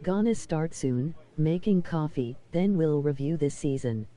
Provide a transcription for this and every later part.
Gonna start soon, making coffee, then we'll review this season.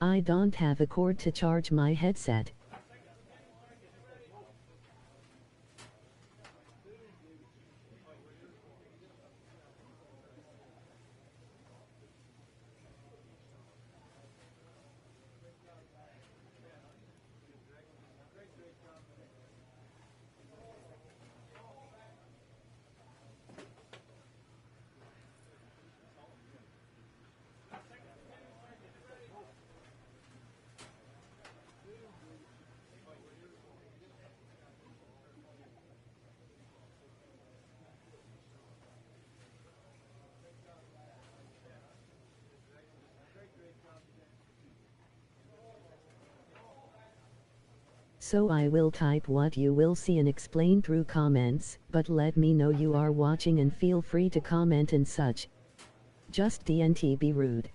I don't have a cord to charge my headset. So I will type what you will see and explain through comments, but let me know you are watching and feel free to comment and such. Just DNT be rude.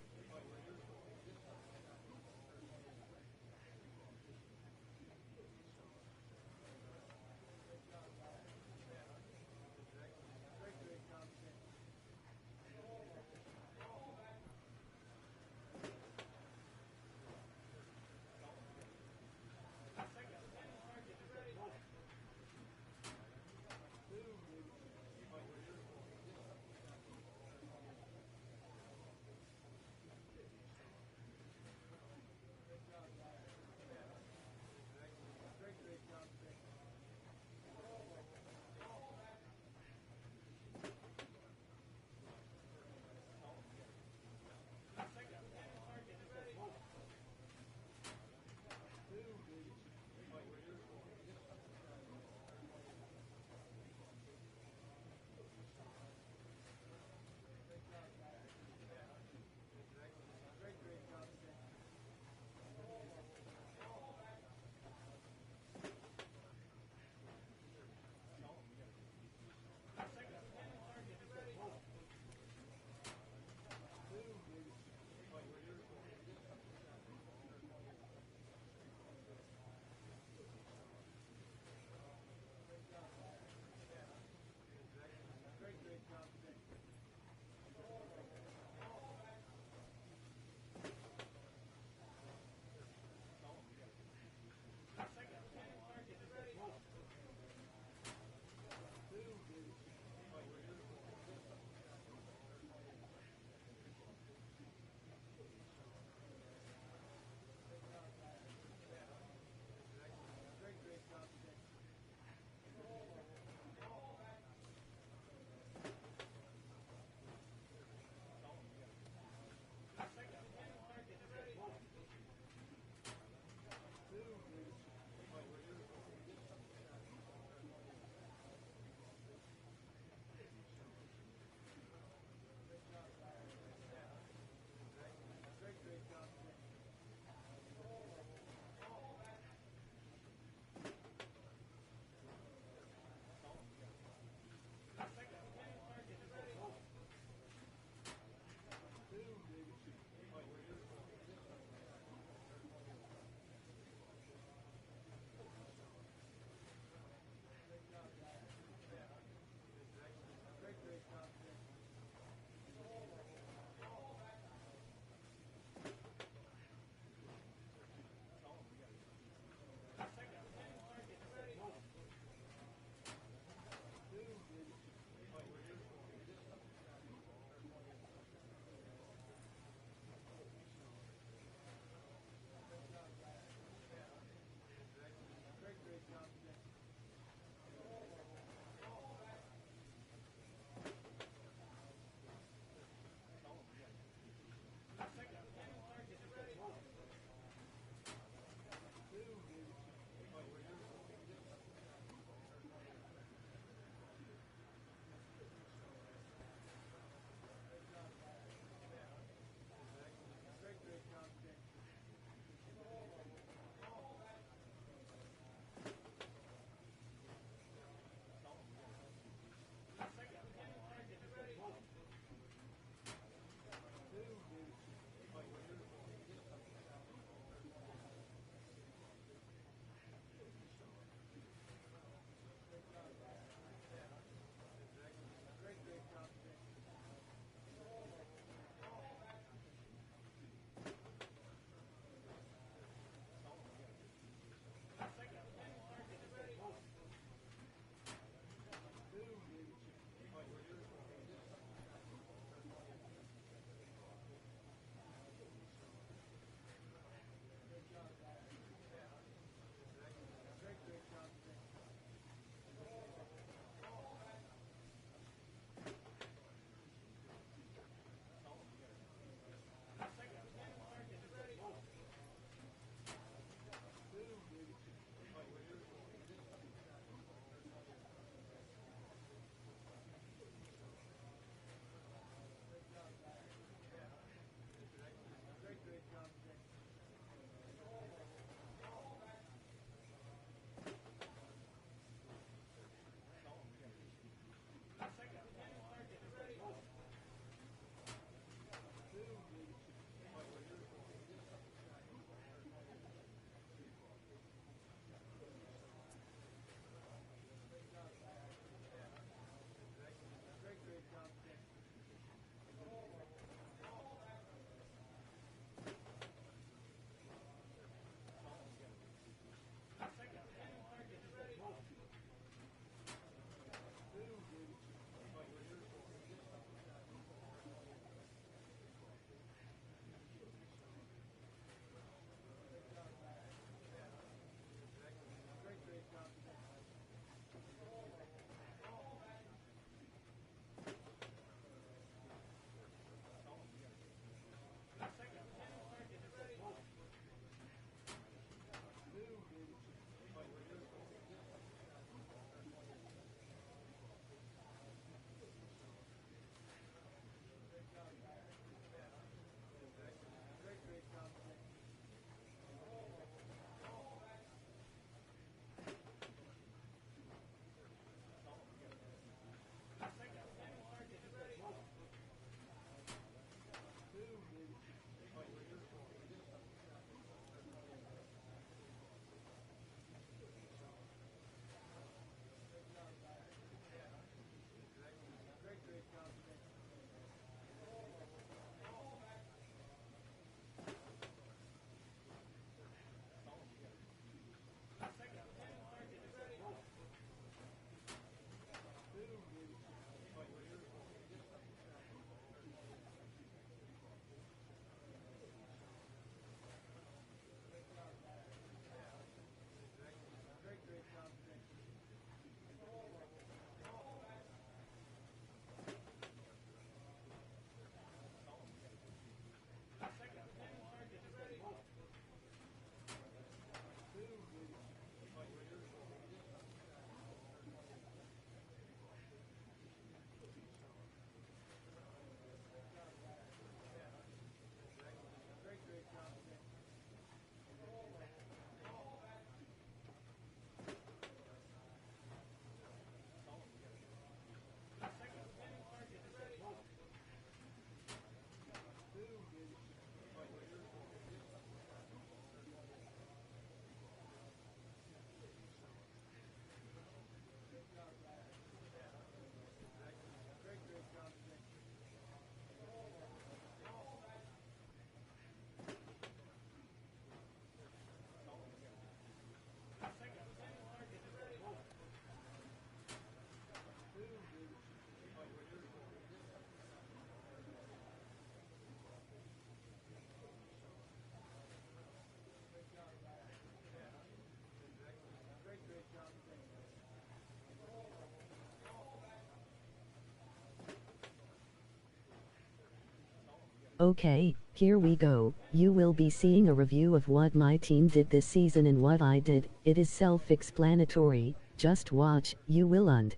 Okay, here we go. You will be seeing a review of what my team did this season and what I did. It is self-explanatory. Just watch, you will und.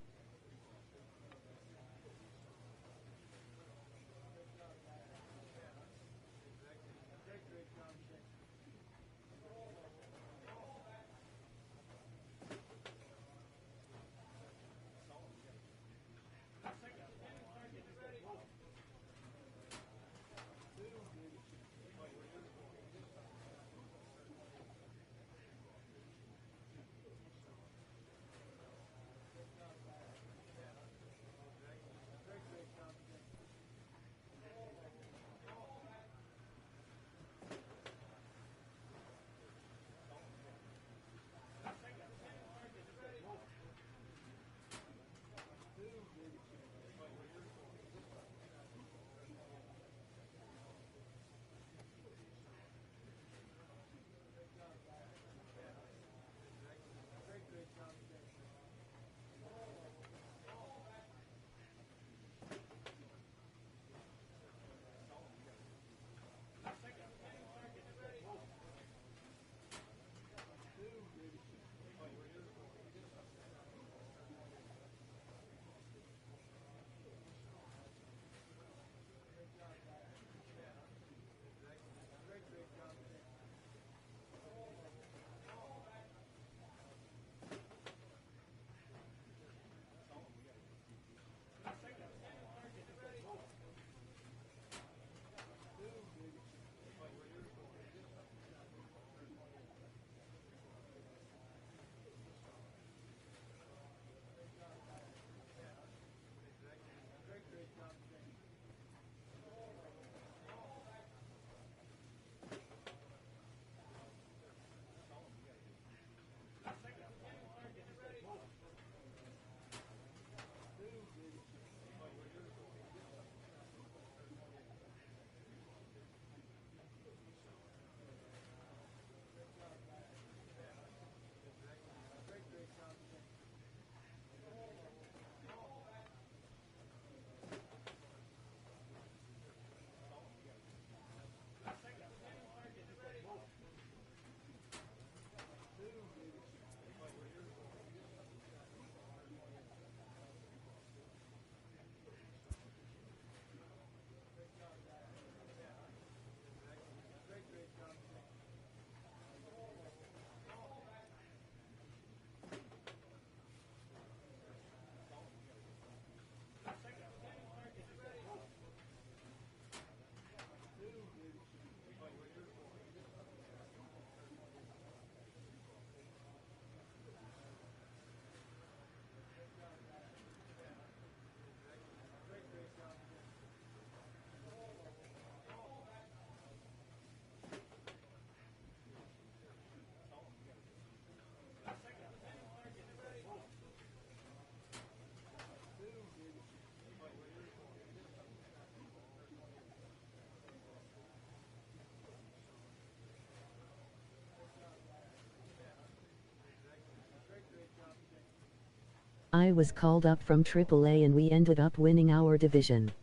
I was called up from AAA and we ended up winning our division.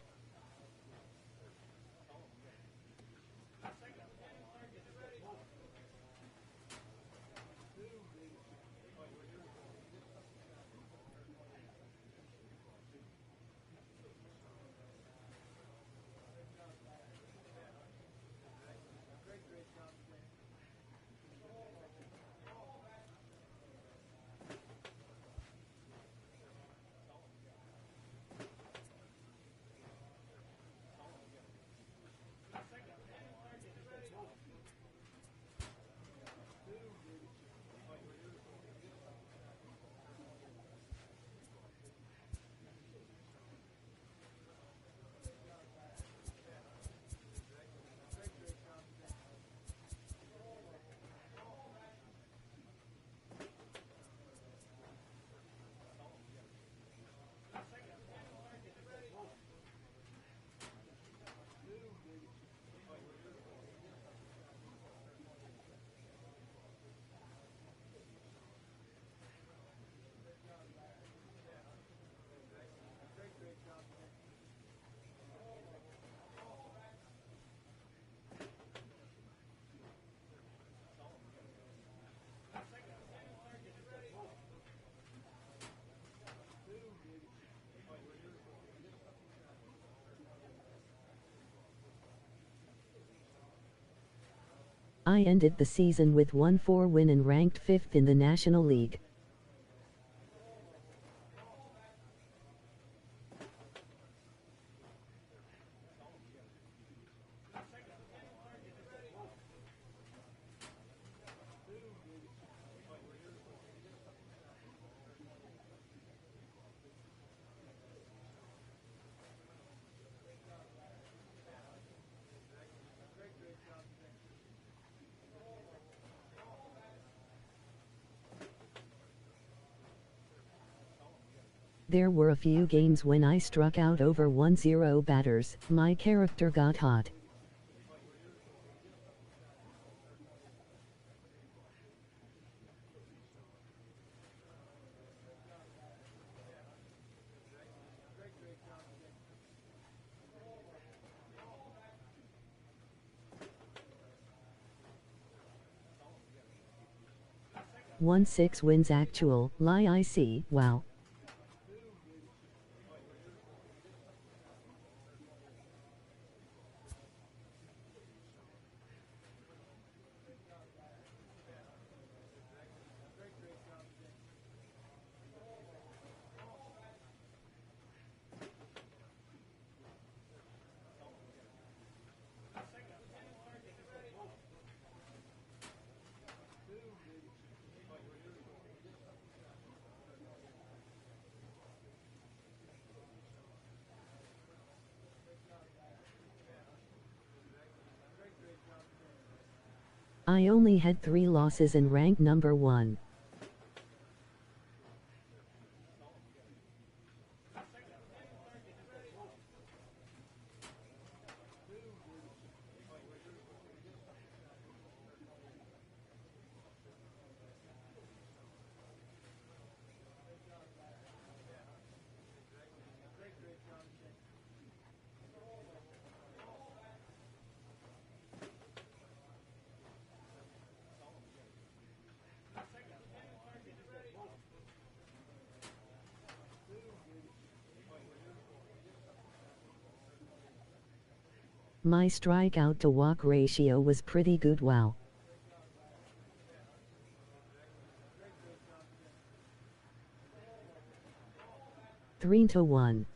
I ended the season with 1-4 win and ranked 5th in the National League. There were a few games when I struck out over 1-0 batters. My character got hot. Won 6 wins actual, lie I see, wow. I only had 3 losses and ranked number 1. My strikeout to walk ratio was pretty good, wow. Three to 1.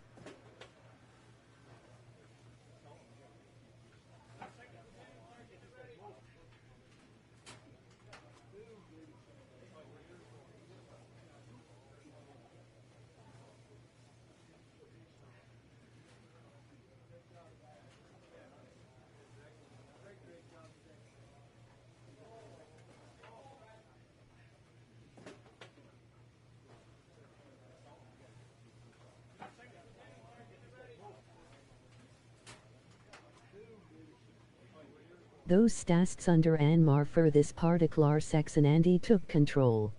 Those stats under Anmar for this particular section, and he took control.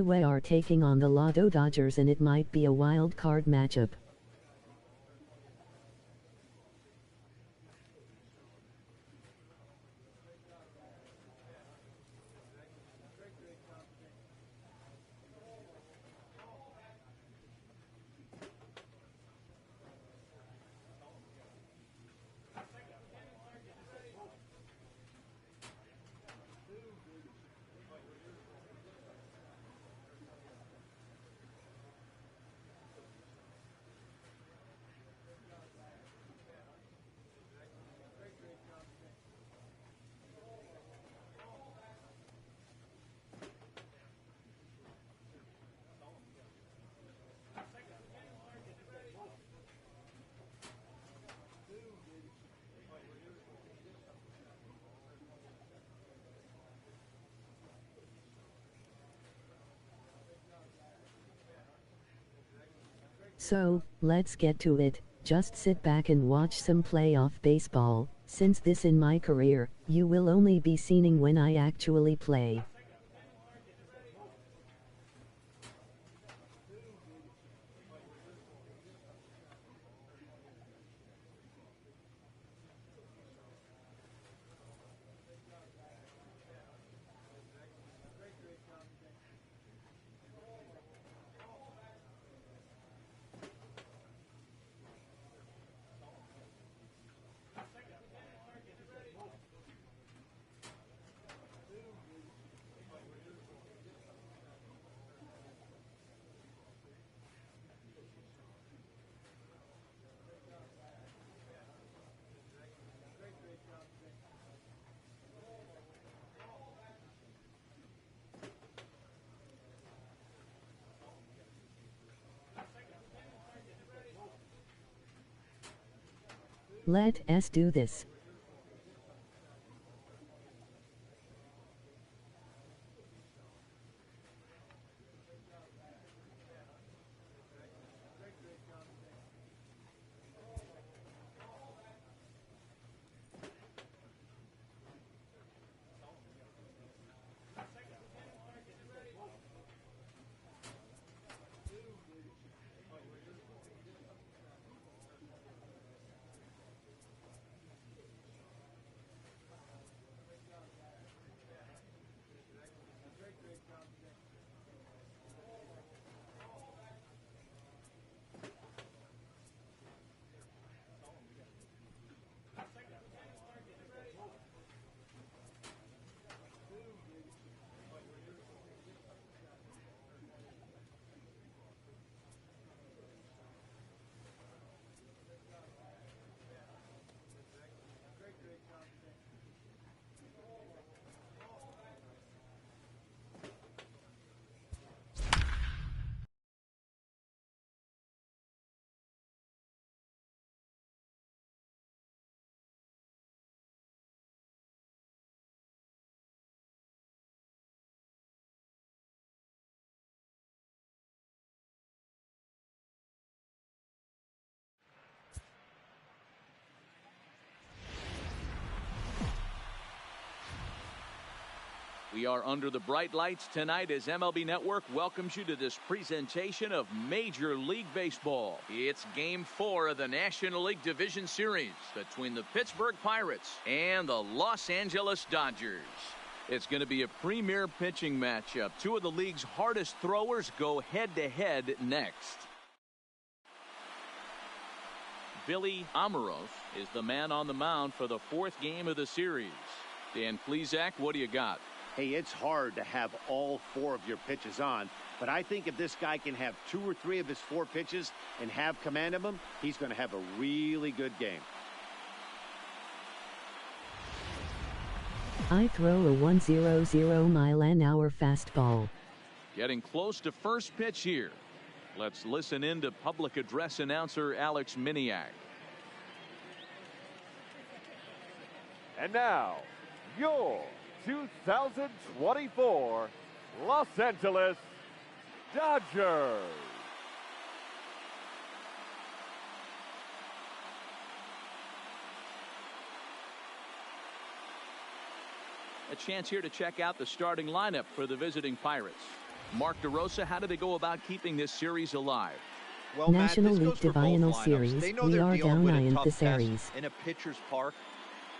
We are taking on the Lotto Dodgers, and it might be a wild card matchup. So, let's get to it. Just sit back and watch some playoff baseball, since this in my career, you will only be seeing when I actually play. Let's do this. We are under the bright lights tonight as MLB Network welcomes you to this presentation of Major League Baseball. It's Game 4 of the National League Division Series between the Pittsburgh Pirates and the Los Angeles Dodgers. It's going to be a premier pitching matchup. Two of the league's hardest throwers go head-to-head next. Billy Amaros is the man on the mound for the fourth game of the series. Dan Plesac, what do you got? Hey, it's hard to have all four of your pitches on, but I think if this guy can have 2 or 3 of his 4 pitches and have command of them, he's going to have a really good game. I throw a 100 mile-an-hour fastball. Getting close to first pitch here. Let's listen in to public address announcer Alex Miniak. And now, your 2024 Los Angeles Dodgers. A chance here to check out the starting lineup for the visiting Pirates. Mark DeRosa, how do they go about keeping this series alive? Well, National Matt, League Divisional Series, we are down 9 the series. In a pitcher's park,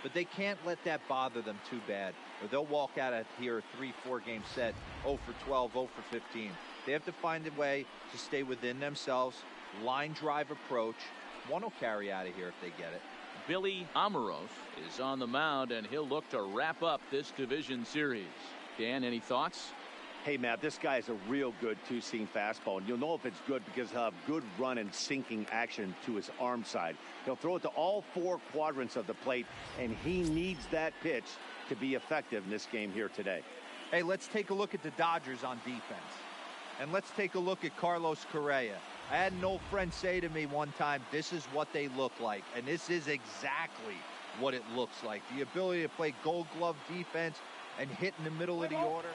but they can't let that bother them too bad, or they'll walk out of here a 3-4 game set, 0 for 12, 0 for 15. They have to find a way to stay within themselves, line drive approach. One will carry out of here if they get it. Billy Amaros is on the mound, and he'll look to wrap up this division series. Dan, any thoughts? Hey, Matt, this guy is a real good 2-seam fastball, and you'll know if it's good because he'll have good run and sinking action to his arm side. He'll throw it to all 4 quadrants of the plate, and he needs that pitch to be effective in this game here today. Hey, let's take a look at the Dodgers on defense. And let's take a look at Carlos Correa. I had an old friend say to me one time, this is what they look like. And this is exactly what it looks like. The ability to play gold glove defense and hit in the middle of the order.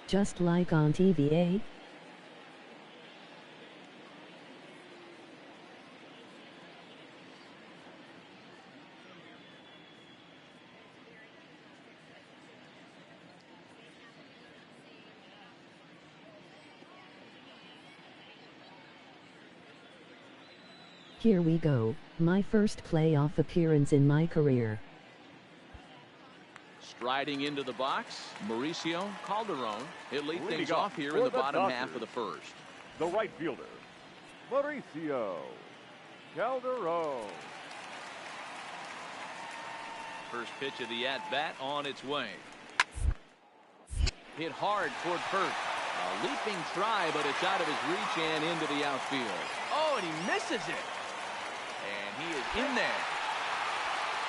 Just like on TV, eh? Here we go, my first playoff appearance in my career. Striding into the box, Mauricio Calderon. He'll lead Leading things off off here for in the the bottom Dodgers, half of the first. The right fielder, Mauricio Calderon. First pitch of the at-bat on its way. Hit hard toward first. A leaping try, but it's out of his reach and into the outfield. Oh, and he misses it. And he is in there.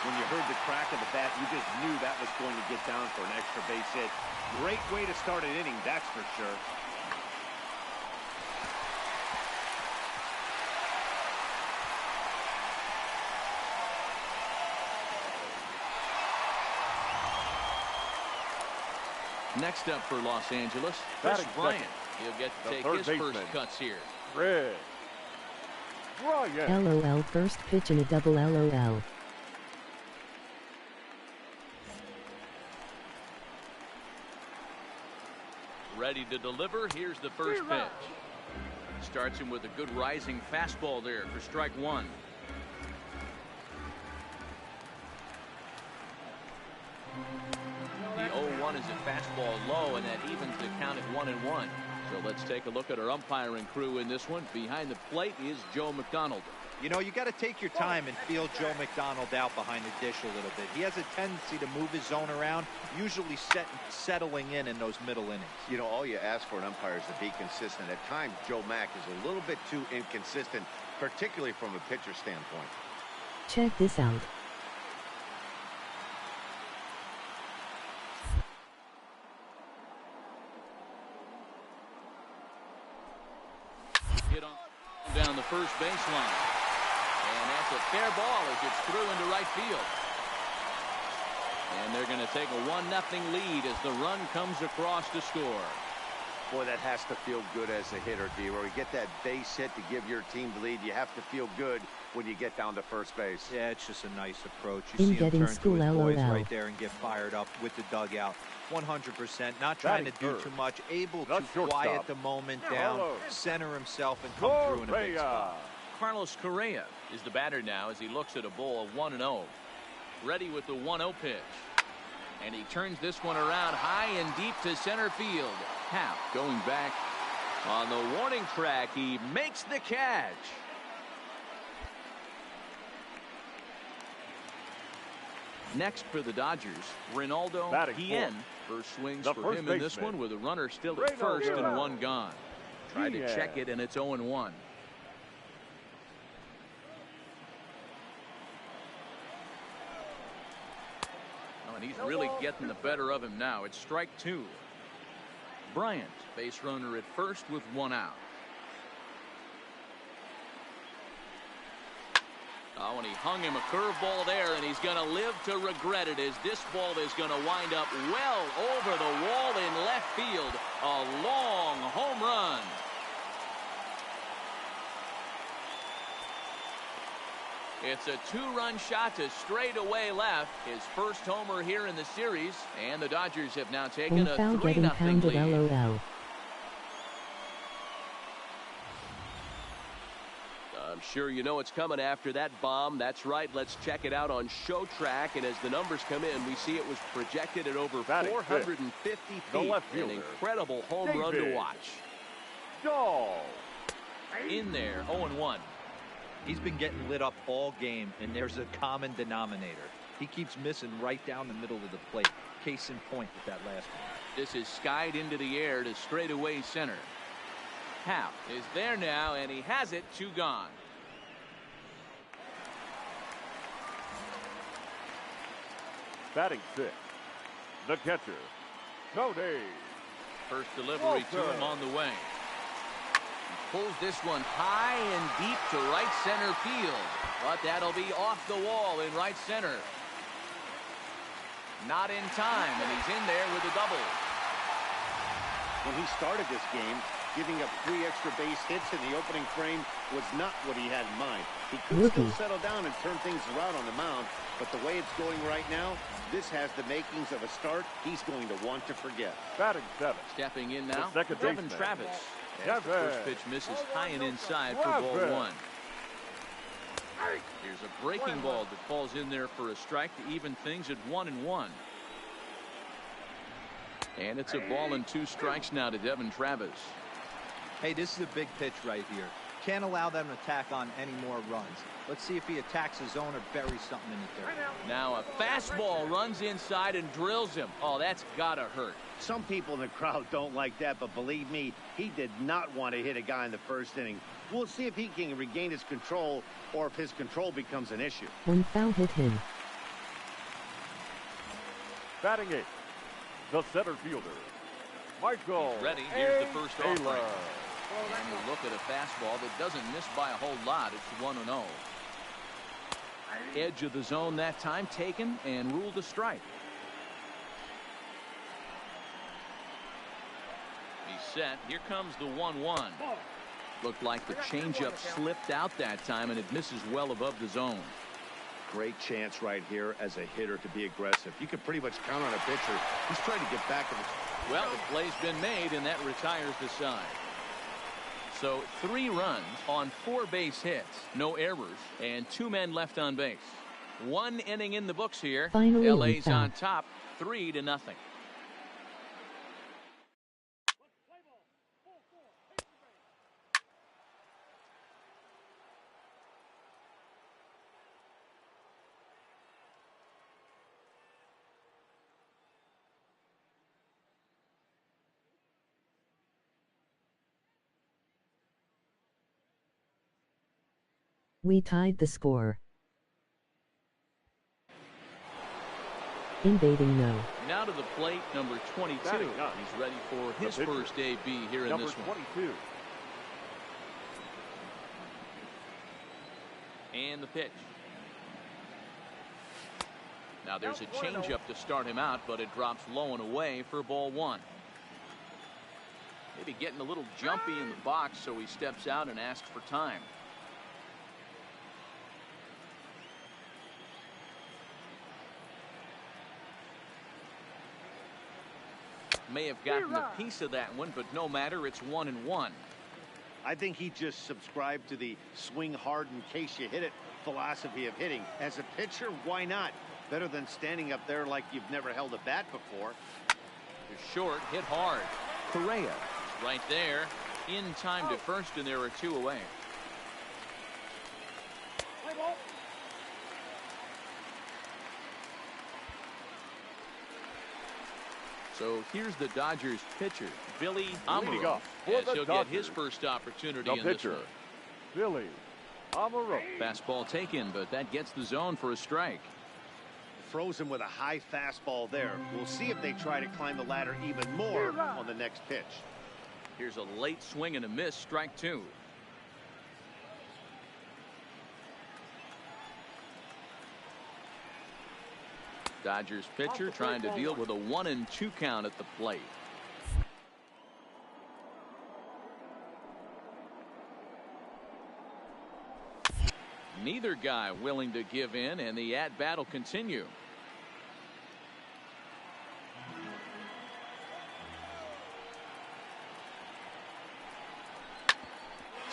When you heard the crack of the bat, you just knew that was going to get down for an extra base hit. Great way to start an inning, that's for sure. Next up for Los Angeles, Chris Bryant. He'll get to take his first cuts here. Chris Bryant. LOL, first pitch and a double LOL. Ready to deliver. Here's the first pitch. Starts him with a good rising fastball there for strike one. The 0-1 is a fastball low, and that evens the count at 1-1. So let's take a look at our umpiring crew in this one. Behind the plate is Joe McDonald. You know, you got to take your time and feel Joe McDonald out behind the dish a little bit. He has a tendency to move his zone around, usually settling in those middle innings. You know, all you ask for an umpire is to be consistent. At times, Joe Mack is a little bit too inconsistent, particularly from a pitcher standpoint. Check this out. Hit on down the first baseline. And that's a fair ball as it's through into right field. And they're going to take a 1-0 lead as the run comes across to score. Boy, that has to feel good as a hitter, D-Roy. You get that base hit to give your team the lead. You have to feel good when you get down to first base. Yeah, it's just a nice approach. You see him getting turn school to his boys LOL. right there and get fired up with the dugout. 100%, not trying to do too much, able to quiet the moment down, center himself, and come through in a big spot. Carlos Correa is the batter now as he looks at a ball of 1-0. Ready with the 1-0 pitch. And he turns this one around high and deep to center field. Hap going back on the warning track. He makes the catch. Next for the Dodgers, Ronaldo Hien. First swings for him in this one with a runner still at first and one gone. Try to check it, and it's 0-1. And he's really getting the better of him now. It's strike two. Bryant, base runner at first with one out. Oh, and he hung him a curveball there, and he's going to live to regret it as this ball is going to wind up well over the wall in left field. A long home run. It's a two-run shot to straightaway left. His first homer here in the series, and the Dodgers have now taken a 3-0 lead. LOL. I'm sure you know what's coming after that bomb. That's right. Let's check it out on Show Track. And as the numbers come in, we see it was projected at over 450 feet. An incredible home run to watch. In there, 0-1. He's been getting lit up all game, and there's a common denominator. He keeps missing right down the middle of the plate. Case in point with that last one. This is skied into the air to straightaway center. Hap is there now, and he has it. Two gone. Batting sixth, the catcher, Tony. First delivery to him on the way. Pulls this one high and deep to right center field, but that'll be off the wall in right center. Not in time, and he's in there with a double. when he started this game, giving up 3 extra base hits in the opening frame was not what he had in mind. He could still settle down and turn things around on the mound, but the way it's going right now, this has the makings of a start he's going to want to forget. Batting 7. Stepping in now, Devin Travis. As the first pitch misses high and inside for ball 1. Here's a breaking ball that falls in there for a strike to even things at 1-1. And it's a ball and 2 strikes now to Devin Travis. Hey, this is a big pitch right here. Can't allow them to tack on any more runs. Let's see if he attacks his zone or buries something in the dirt. Now a fastball runs inside and drills him. Oh, that's gotta hurt. Some people in the crowd don't like that, but believe me, he did not want to hit a guy in the first inning. We'll see if he can regain his control or if his control becomes an issue. One foul hit him. Batting 8. The center fielder, Michael. He's ready. Here's the first offering. And you look at a fastball that doesn't miss by a whole lot. It's 1-0. Edge of the zone that time taken and ruled a strike. He's set. Here comes the 1-1. Looked like the changeup slipped out that time, and it misses well above the zone. Great chance right here as a hitter to be aggressive. You can pretty much count on a pitcher. He's trying to get back to the... Well, the play's been made, and that retires the side. So 3 runs on 4 base hits, no errors, and 2 men left on base. 1 inning in the books here. Finally, LA's on top, 3-0. We tied the score. Invading no. Now to the plate, number 22. He's ready for his first AB here in this one. 22. And the pitch. Now there's a changeup to start him out, but it drops low and away for ball 1. Maybe getting a little jumpy in the box, so he steps out and asks for time. May have gotten a piece of that one, but no matter, it's 1-1. I think he just subscribed to the swing hard in case you hit it philosophy of hitting. As a pitcher, why not? Better than standing up there like you've never held a bat before. It's short, hit hard. Correa right there, in time to first, and there are 2 away. So here's the Dodgers pitcher, Billy Amaro, as he'll get his first opportunity in this one. Billy Amaro. Fastball taken, but that gets the zone for a strike. Froze him with a high fastball there. We'll see if they try to climb the ladder even more on the next pitch. Here's a late swing and a miss, strike 2. Dodgers pitcher trying to deal with a 1-2 count at the plate. Neither guy willing to give in, and the at-bat will continue.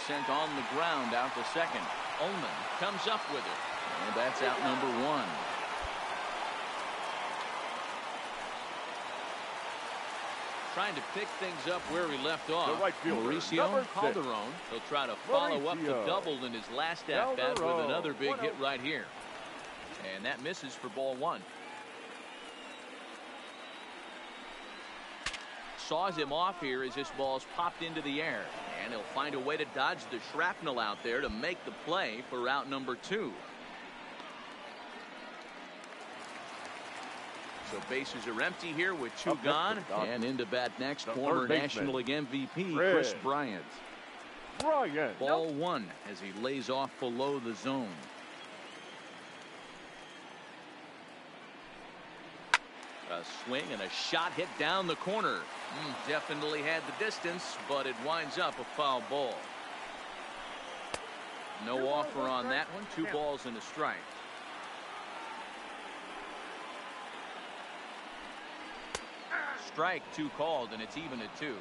Sent on the ground out to second. Ullman comes up with it, and that's out number 1. Trying to pick things up where he left off. The right fielder, Mauricio Calderon. He'll try to follow up the double in his last at-bat with another big hit right here. And that misses for ball 1. Saws him off here as this ball's popped into the air. And he'll find a way to dodge the shrapnel out there to make the play for out number 2. So bases are empty here with 2 gone. And into bat next, former National League MVP Chris Bryant. Ball 1 as he lays off below the zone. A swing and a shot hit down the corner. Definitely had the distance, but it winds up a foul ball. No offer on that one. 2 balls and a strike. Strike 2 called, and it's even at 2.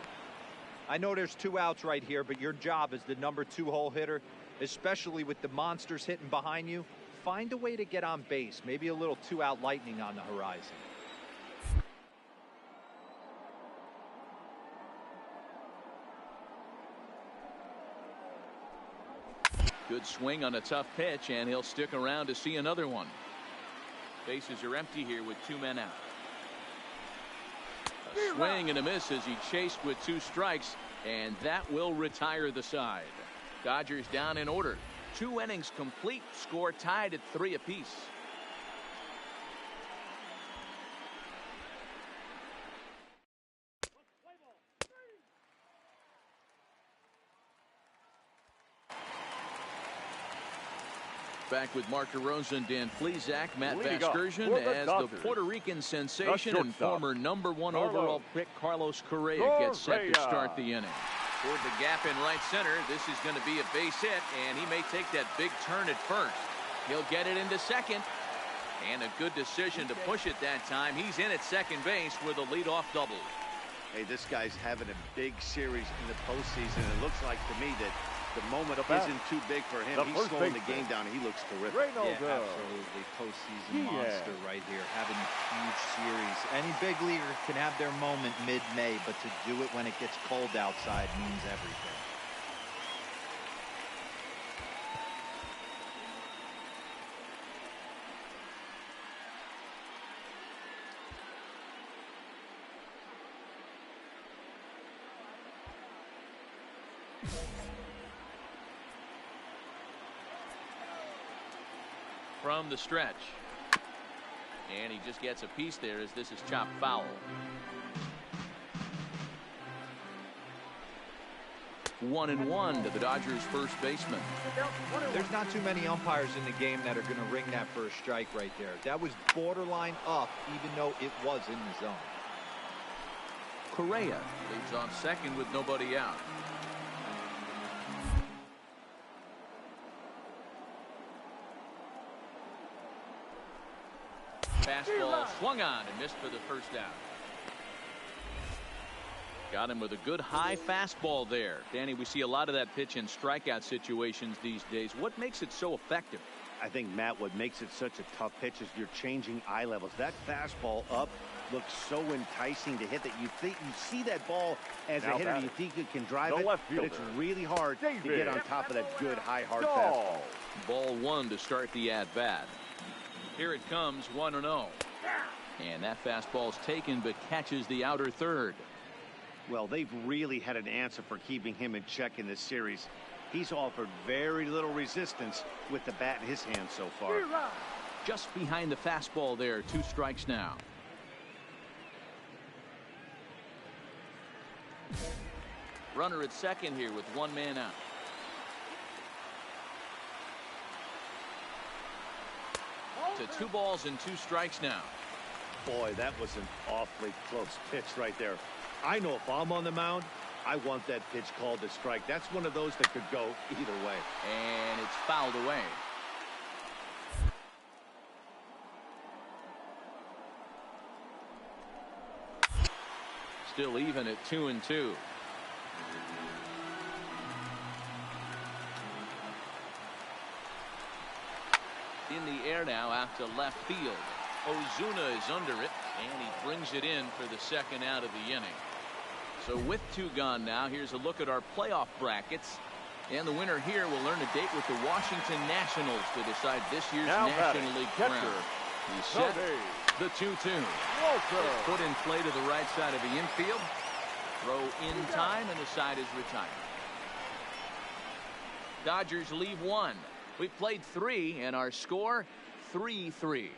I know there's 2 outs right here, but your job as the number 2 hole hitter, especially with the monsters hitting behind you, find a way to get on base. Maybe a little 2-out lightning on the horizon. Good swing on a tough pitch, and he'll stick around to see another one. Bases are empty here with 2 men out. A swing and a miss as he chased with 2 strikes, and that will retire the side. Dodgers down in order. 2 innings complete, score tied at 3 apiece. Back with Mark DeRosa and Dan Plesac. Matt Vasgersian as the Puerto Rican sensation and former #1 overall pick Carlos Correa gets set to start the inning. Toward the gap in right center. This is going to be a base hit, and he may take that big turn at first. He'll get it into second, and a good decision to push it that time. He's in at second base with a leadoff double. Hey, this guy's having a big series in the postseason. It looks like to me that the moment isn't too big for him. He's slowing the game down. He looks terrific. Yeah, absolutely. Postseason monster right here. Having a huge series. Any big leaguer can have their moment mid-May, but to do it when it gets cold outside means everything. From the stretch, and he just gets a piece there as this is chopped foul. 1-1 to the Dodgers first baseman. There's not too many umpires in the game that are going to ring that first strike right there. That was borderline up, even though it was in the zone. Correa leads off second with nobody out. Fastball swung on and missed for the first out. Got him with a good high fastball there. Danny, we see a lot of that pitch in strikeout situations these days. What makes it so effective? I think, Matt, what makes it such a tough pitch is you're changing eye levels. That fastball up looks so enticing to hit that you see that ball as a hitter, you think you can drive it, but it's really hard to get on top of that good high hard fastball. Ball 1 to start the at-bat. Here it comes, 1-0. And that fastball's taken but catches the outer third. Well, they've really had an answer for keeping him in check in this series. He's offered very little resistance with the bat in his hand so far. Just behind the fastball there, 2 strikes now. Runner at second here with 1 man out. To 2 balls and 2 strikes now. Boy, that was an awfully close pitch right there. I know if I'm on the mound, I want that pitch called a strike. That's one of those that could go either way. And it's fouled away. Still even at 2-2. In the air now out to left field. Ozuna is under it, and he brings it in for the second out of the inning. So with 2 gone now, here's a look at our playoff brackets. And the winner here will earn a date with the Washington Nationals to decide this year's National League crown. He set the 2-2. Put in play to the right side of the infield. Throw in time, and the side is retired. Dodgers leave 1. We played 3, and our score 3-3.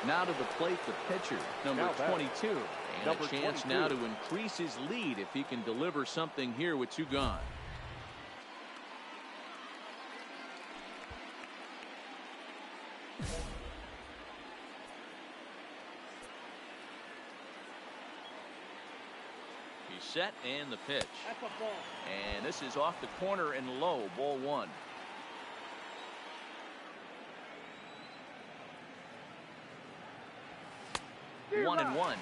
Now to the plate, the pitcher, number 22. And a chance now to increase his lead if he can deliver something here with 2 gone. He's set and the pitch. And this is off the corner and low, ball 1. One and one.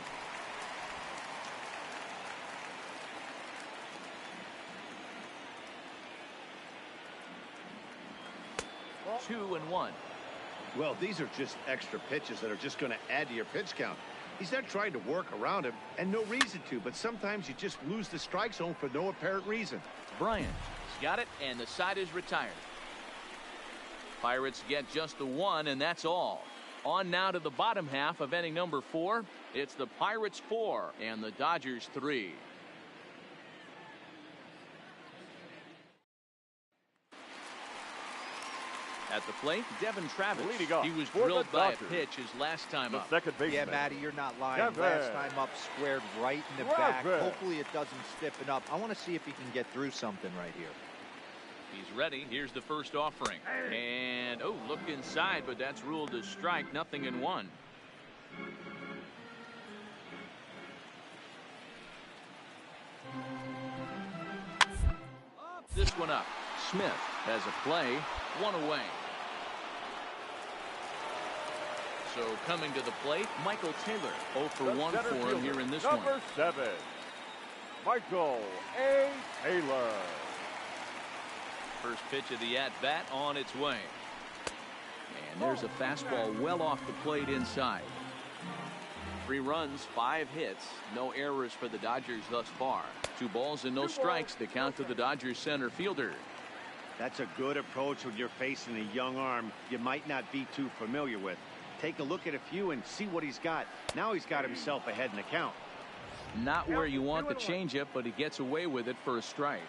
Two and one. Well, these are just extra pitches that are just going to add to your pitch count. He's not trying to work around him, and no reason to, but sometimes you just lose the strike zone for no apparent reason. Bryant, he's got it, and the side is retired. Pirates get just the 1, and that's all. On now to the bottom half of inning number 4. It's the Pirates 4 and the Dodgers 3. At the plate, Devin Travis. He was drilled by a pitch his last time up. Yeah, Matty, you're not lying. Last time up, squared right in the back. Hopefully it doesn't stiffen up. I want to see if he can get through something right here. He's ready. Here's the first offering. And, oh, look inside, but that's ruled a strike. 0-1. This one up. Smith has a play. 1 away. So coming to the plate, Michael Taylor. 0 for 1 for him here in this one. Number 7, Michael A. Taylor. First pitch of the at-bat on its way. And there's a fastball well off the plate inside. 3 runs, 5 hits, no errors for the Dodgers thus far. 2 balls and no strikes to count to the Dodgers center fielder. That's a good approach when you're facing a young arm you might not be too familiar with. Take a look at a few and see what he's got. Now he's got himself ahead in the count. Not where you want the changeup, but he gets away with it for a strike.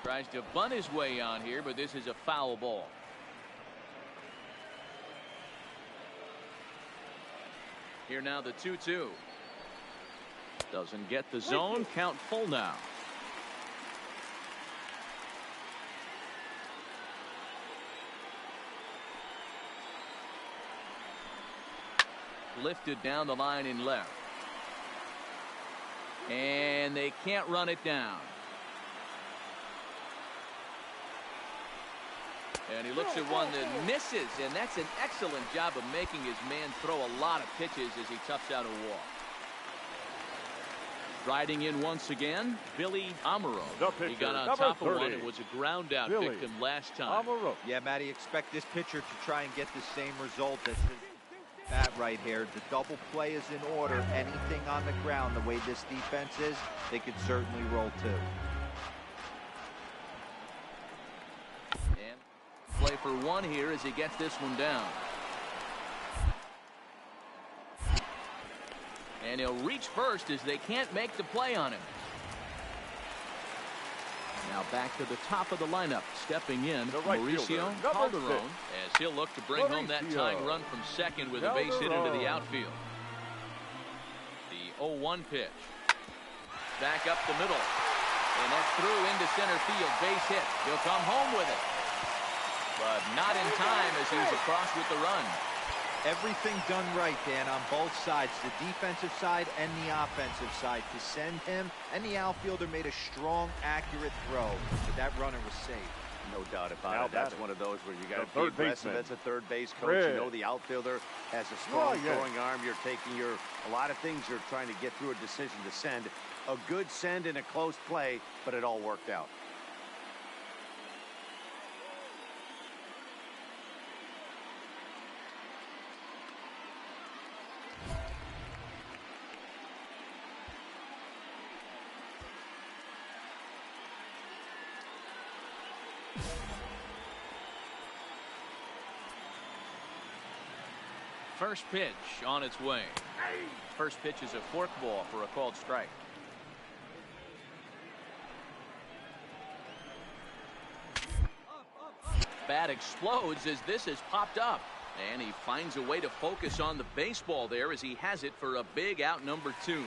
Tries to bunt his way on here, but this is a foul ball. Here now the 2-2. Doesn't get the zone. Count full now. Lifted down the line in left. And they can't run it down. And he looks at one that misses, and that's an excellent job of making his man throw a lot of pitches as he toughs out a walk. Riding in once again, Billy Amaro. He got on top of one. It was a ground out victim last time. Yeah, Matty, expect this pitcher to try and get the same result as that right here. The double play is in order. Anything on the ground, the way this defense is, they could certainly roll too. And play for 1 here as he gets this one down. And he'll reach first as they can't make the play on him. Now back to the top of the lineup. Stepping in, Mauricio Calderon, as he'll look to bring home that tying run from second with a base hit into the outfield. The 0-1 pitch. Back up the middle. And that's through into center field. Base hit. He'll come home with it. But not in time as he's across with the run. Everything done right, Dan, on both sides, the defensive side and the offensive side, to send him, and the outfielder made a strong, accurate throw, but that runner was safe. No doubt about it. That's one of those where you got to be aggressive as a third base coach. You know the outfielder has a strong throwing arm. You're taking a lot of things you're trying to get through a decision to send. A good send in a close play, but it all worked out. First pitch on its way. First pitch is a forkball for a called strike. Bat explodes as this has popped up. And he finds a way to focus on the baseball there as he has it for a big out number 2.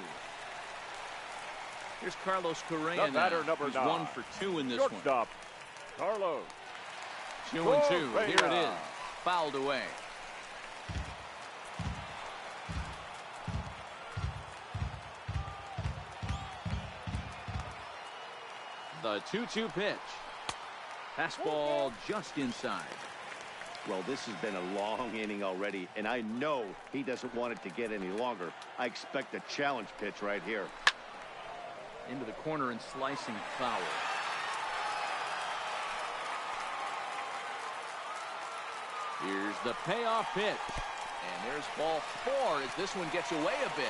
Here's Carlos Correa now. He's 1 for 2 in this one. Carlos. 2-2. Here it is. Fouled away. The 2-2 pitch. Fastball just inside. Well, this has been a long inning already, and I know he doesn't want it to get any longer. I expect a challenge pitch right here. Into the corner and slicing foul. Here's the payoff pitch. And there's ball 4 as this one gets away a bit.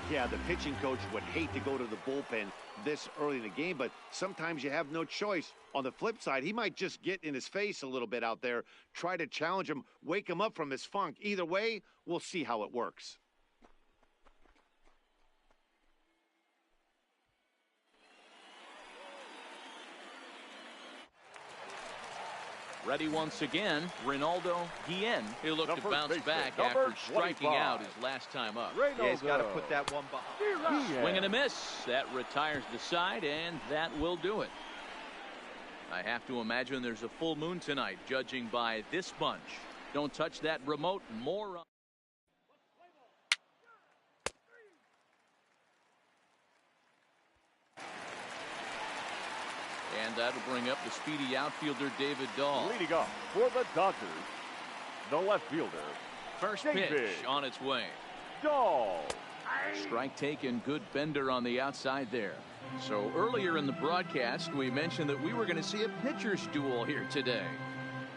Yeah, the pitching coach would hate to go to the bullpen this early in the game, but sometimes you have no choice. On the flip side, he might just get in his face a little bit out there, try to challenge him, wake him up from his funk. Either way, we'll see how it works. Ready once again, Ronaldo Guillen. He'll look to bounce back after striking out his last time up. Yeah, he's got to put that one behind. Swing and a miss. That retires the side, and that will do it. I have to imagine there's a full moon tonight, judging by this bunch. Don't touch that remote. More. And that'll bring up the speedy outfielder David Dahl. Leading off for the Dodgers, the left fielder. First pitch on its way. Dahl. Strike taken, good bender on the outside there. So earlier in the broadcast, we mentioned that we were going to see a pitcher's duel here today.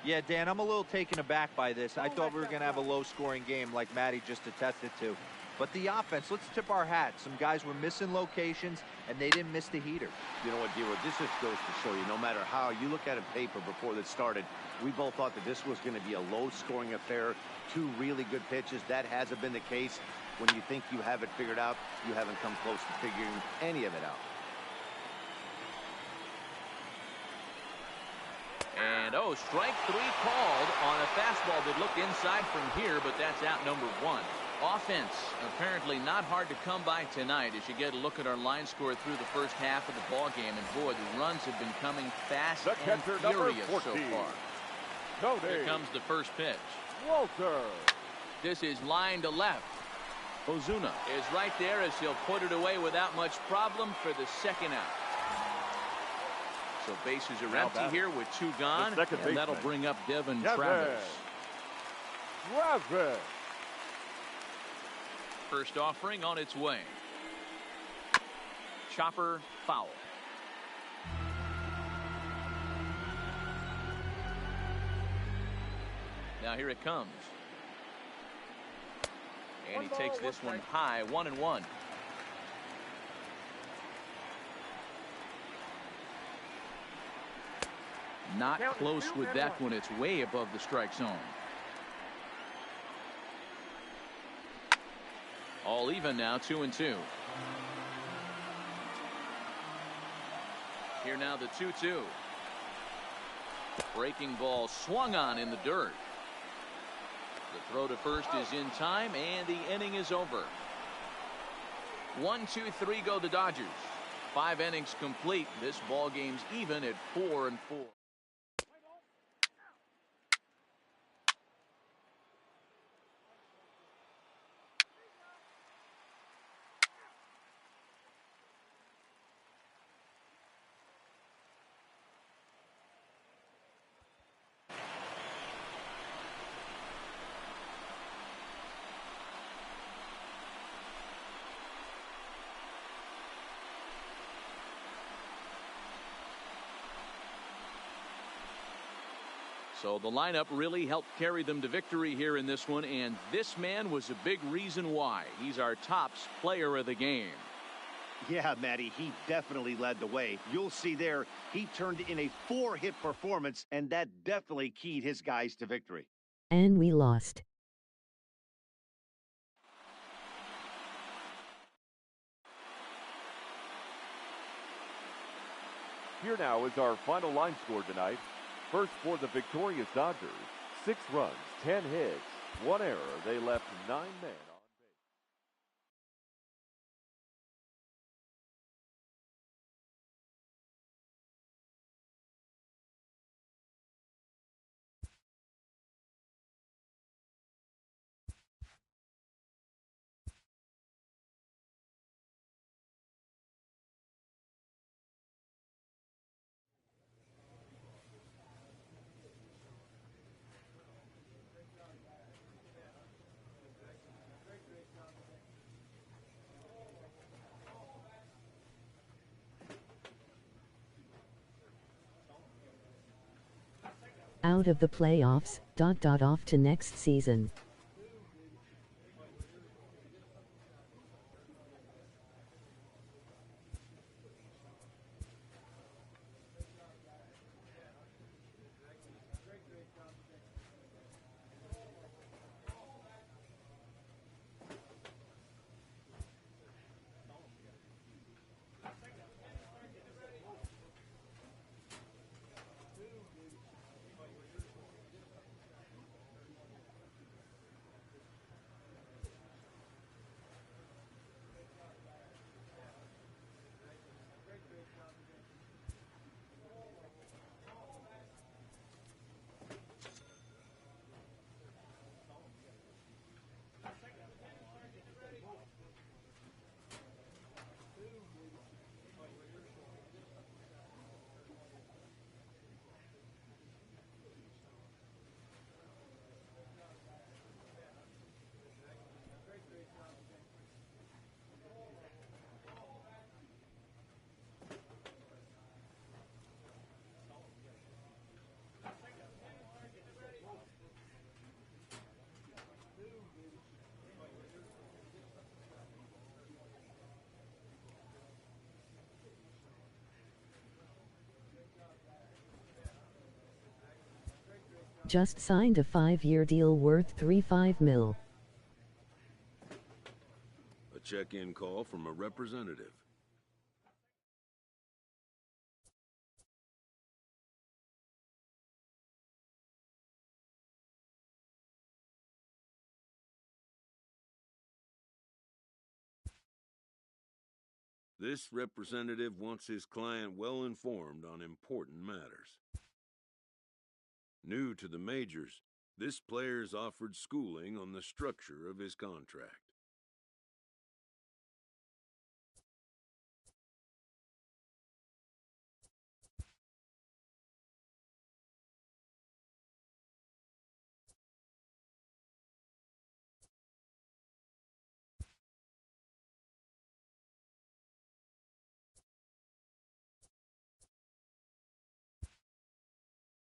Yeah, Dan, I'm a little taken aback by this. I thought we were going to have a low-scoring game like Matty just attested to. But the offense, let's tip our hats. Some guys were missing locations, and they didn't miss the heater. You know what, D-Roy, this just goes to show you, no matter how you look at it paper before this started, we both thought that this was going to be a low-scoring affair. 2 really good pitches. That hasn't been the case. When you think you have it figured out, you haven't come close to figuring any of it out. And, strike 3 called on a fastball that looked inside from here, but that's out number 1. Offense apparently not hard to come by tonight as you get a look at our line score through the first half of the ball game. And boy, the runs have been coming fast and furious so far. Here comes the first pitch. Walter. This is line to left. Ozuna is right there as he'll put it away without much problem for the second out. So bases are empty here with 2 gone, and that'll bring up Devin Travis. First offering on its way. Chopper foul. Now here it comes. And he takes this one high, 1-1. Not close with that one. It's way above the strike zone. All even now, 2-2. Here now the 2-2. Breaking ball swung on in the dirt. The throw to first is in time, and the inning is over. 1, 2, 3 go the Dodgers. 5 innings complete. This ball game's even at 4-4. So the lineup really helped carry them to victory here in this one, and this man was a big reason why. He's our tops player of the game. Yeah, Matty, he definitely led the way. You'll see there, he turned in a 4-hit performance, and that definitely keyed his guys to victory. And we lost. Here now is our final line score tonight. First for the victorious Dodgers, 6 runs, 10 hits, 1 error. They left 9 men. Out of the playoffs, off to next season. Just signed a 5-year deal worth $35 million. A check-in call from a representative. This representative wants his client well informed on important matters. New to the majors, this player is offered schooling on the structure of his contract.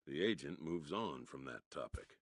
The agent moves on from that topic.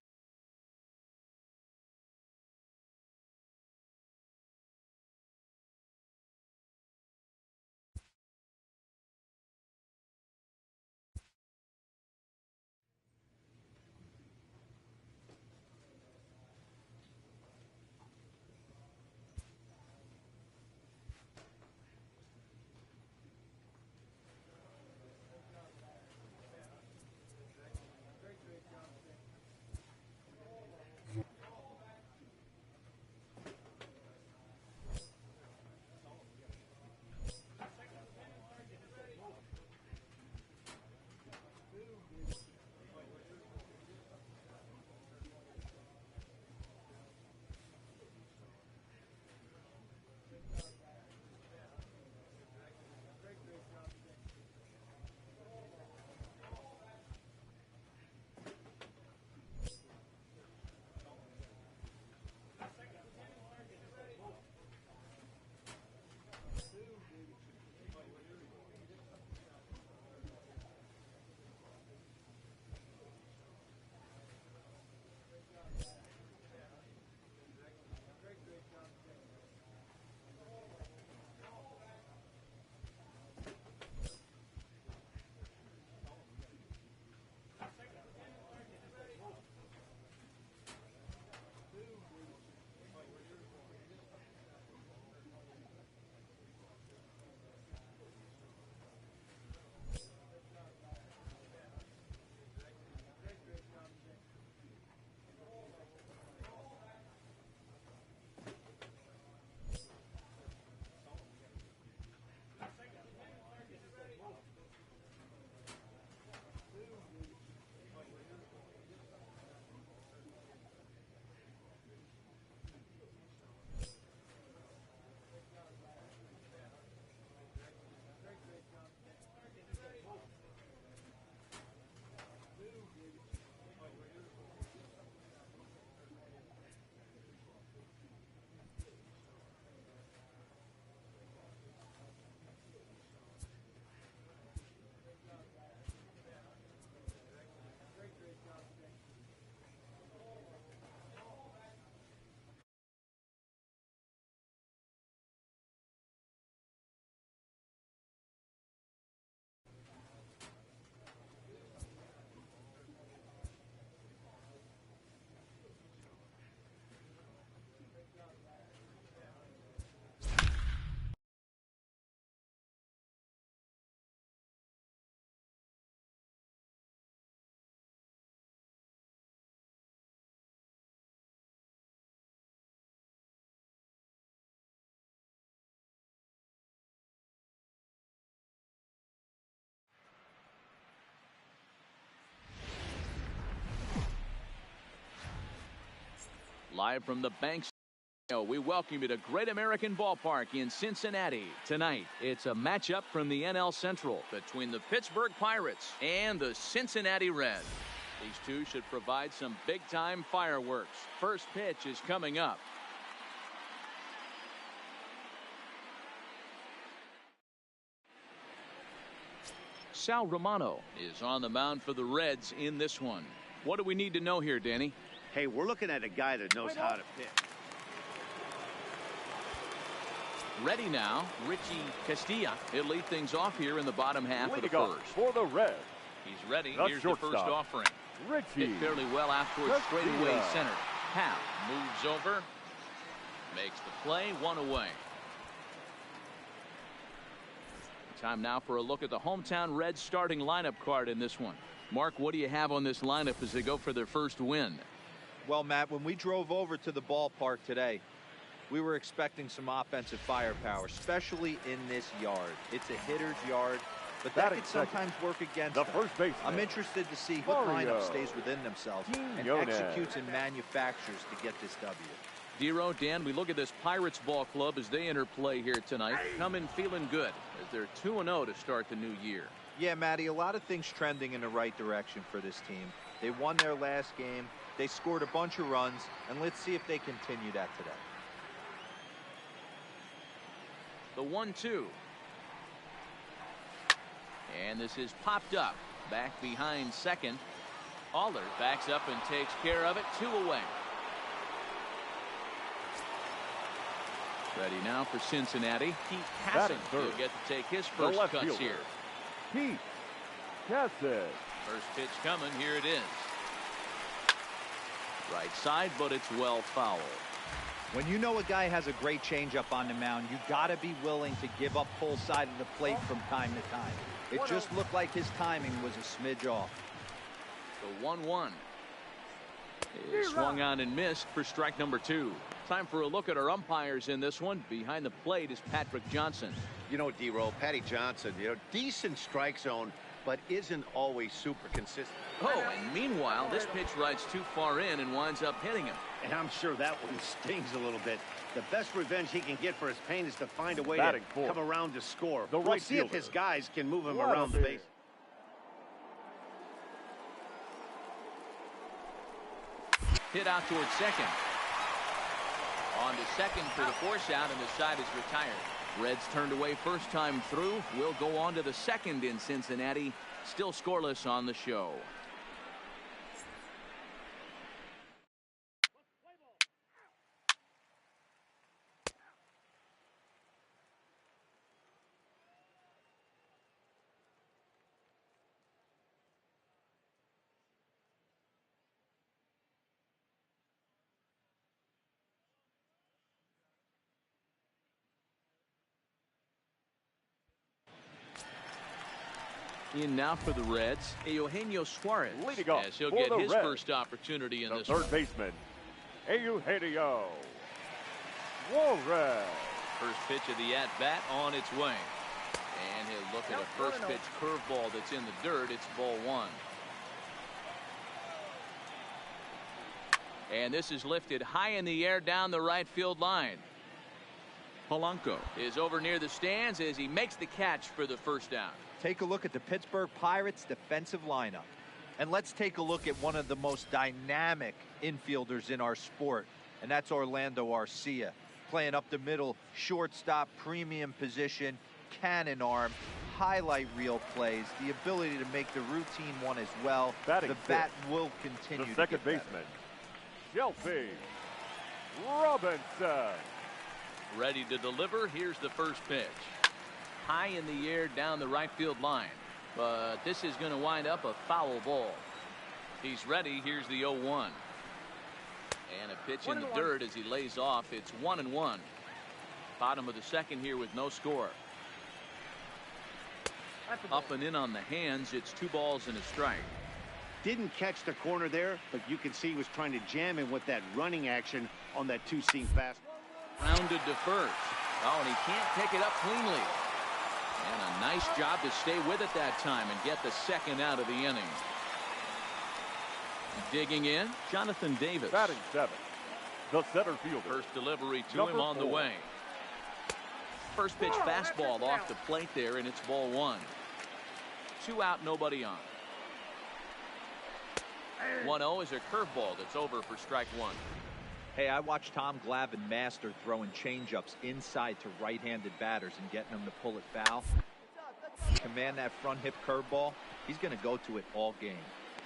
Live from the Banks, we welcome you to Great American Ballpark in Cincinnati. Tonight, it's a matchup from the NL Central between the Pittsburgh Pirates and the Cincinnati Reds. These two should provide some big-time fireworks. First pitch is coming up. Sal Romano is on the mound for the Reds in this one. What do we need to know here, Danny? Hey, we're looking at a guy that knows how to pitch. Ready now, Richie Castilla. He'll lead things off here in the bottom half of the first. For the Reds. He's ready. Here's the first offering. Richie. Hit fairly well out towards straightaway center. Hal moves over. Makes the play, one away. Time now for a look at the hometown Reds starting lineup card in this one. Mark, what do you have on this lineup as they go for their first win? Well, Matt, when we drove over to the ballpark today, we were expecting some offensive firepower, especially in this yard. It's a hitter's yard, but that can sometimes work against the them. first baseman. I'm interested to see what lineup stays within themselves and executes and manufactures to get this W. Dero, Dan, we look at this Pirates ball club as they enter play here tonight. Come in feeling good as they're 2-0 to start the new year. Yeah, Matty, a lot of things trending in the right direction for this team. They won their last game. They scored a bunch of runs, and let's see if they continue that today. The 1-2. And this is popped up. Back behind second. Aller backs up and takes care of it. 2 away. Ready now for Cincinnati. Pete Casson will get to take his first cuts here. Pete Casson. First pitch coming. Here it is. Right side, but it's well fouled. When you know a guy has a great changeup on the mound, you got to be willing to give up full side of the plate from time to time. It just looked like his timing was a smidge off. The 1-1 is swung on and missed for strike number 2. Time for a look at our umpires in this one. Behind the plate is Patrick Johnson. You know, D-Roll, Patty Johnson, decent strike zone, but isn't always super consistent. Oh, and meanwhile, this pitch rides too far in and winds up hitting him. And I'm sure that one stings a little bit. The best revenge he can get for his pain is to find a way to come around to score. We'll see if his guys can move him around the base. Hit out towards second. On to second for the force out, and the side is retired. Reds turned away first time through. Will go on to the second in Cincinnati. Still scoreless on the show. In now for the Reds, Eugenio Suarez, as he'll get his first opportunity in this one. Third baseman, Eugenio Suarez. First pitch of the at-bat on its way. And he'll look at a first pitch curveball that's in the dirt. It's ball 1. And this is lifted high in the air down the right field line. Polanco is over near the stands as he makes the catch for the first down. Take a look at the Pittsburgh Pirates defensive lineup. And let's take a look at one of the most dynamic infielders in our sport, and that's Orlando Arcia. Playing up the middle, shortstop, premium position, cannon arm, highlight reel plays, the ability to make the routine one as well. The bat will continue. The second baseman, Shelby Robinson. Ready to deliver. Here's the first pitch. High in the air down the right field line. But this is going to wind up a foul ball. He's ready. Here's the 0-1. And a pitch in the dirt as he lays off. It's 1-1. Bottom of the second here with no score. Up and in on the hands. It's 2 balls and a strike. Didn't catch the corner there, but you can see he was trying to jam him with that running action on that 2-seam fastball. Rounded to first. Oh, and he can't pick it up cleanly. And a nice job to stay with it that time and get the second out of the inning. Digging in, Jonathan Davis. Batting 7. the center fielder. First delivery to him on the way. First pitch fastball off the plate there, and it's ball one. 2 out, nobody on. 1-0 is a curveball that's over for strike one. Hey, I watched Tom Glavine master throwing changeups inside to right-handed batters and getting them to pull it foul. Command that front hip curveball. He's going to go to it all game.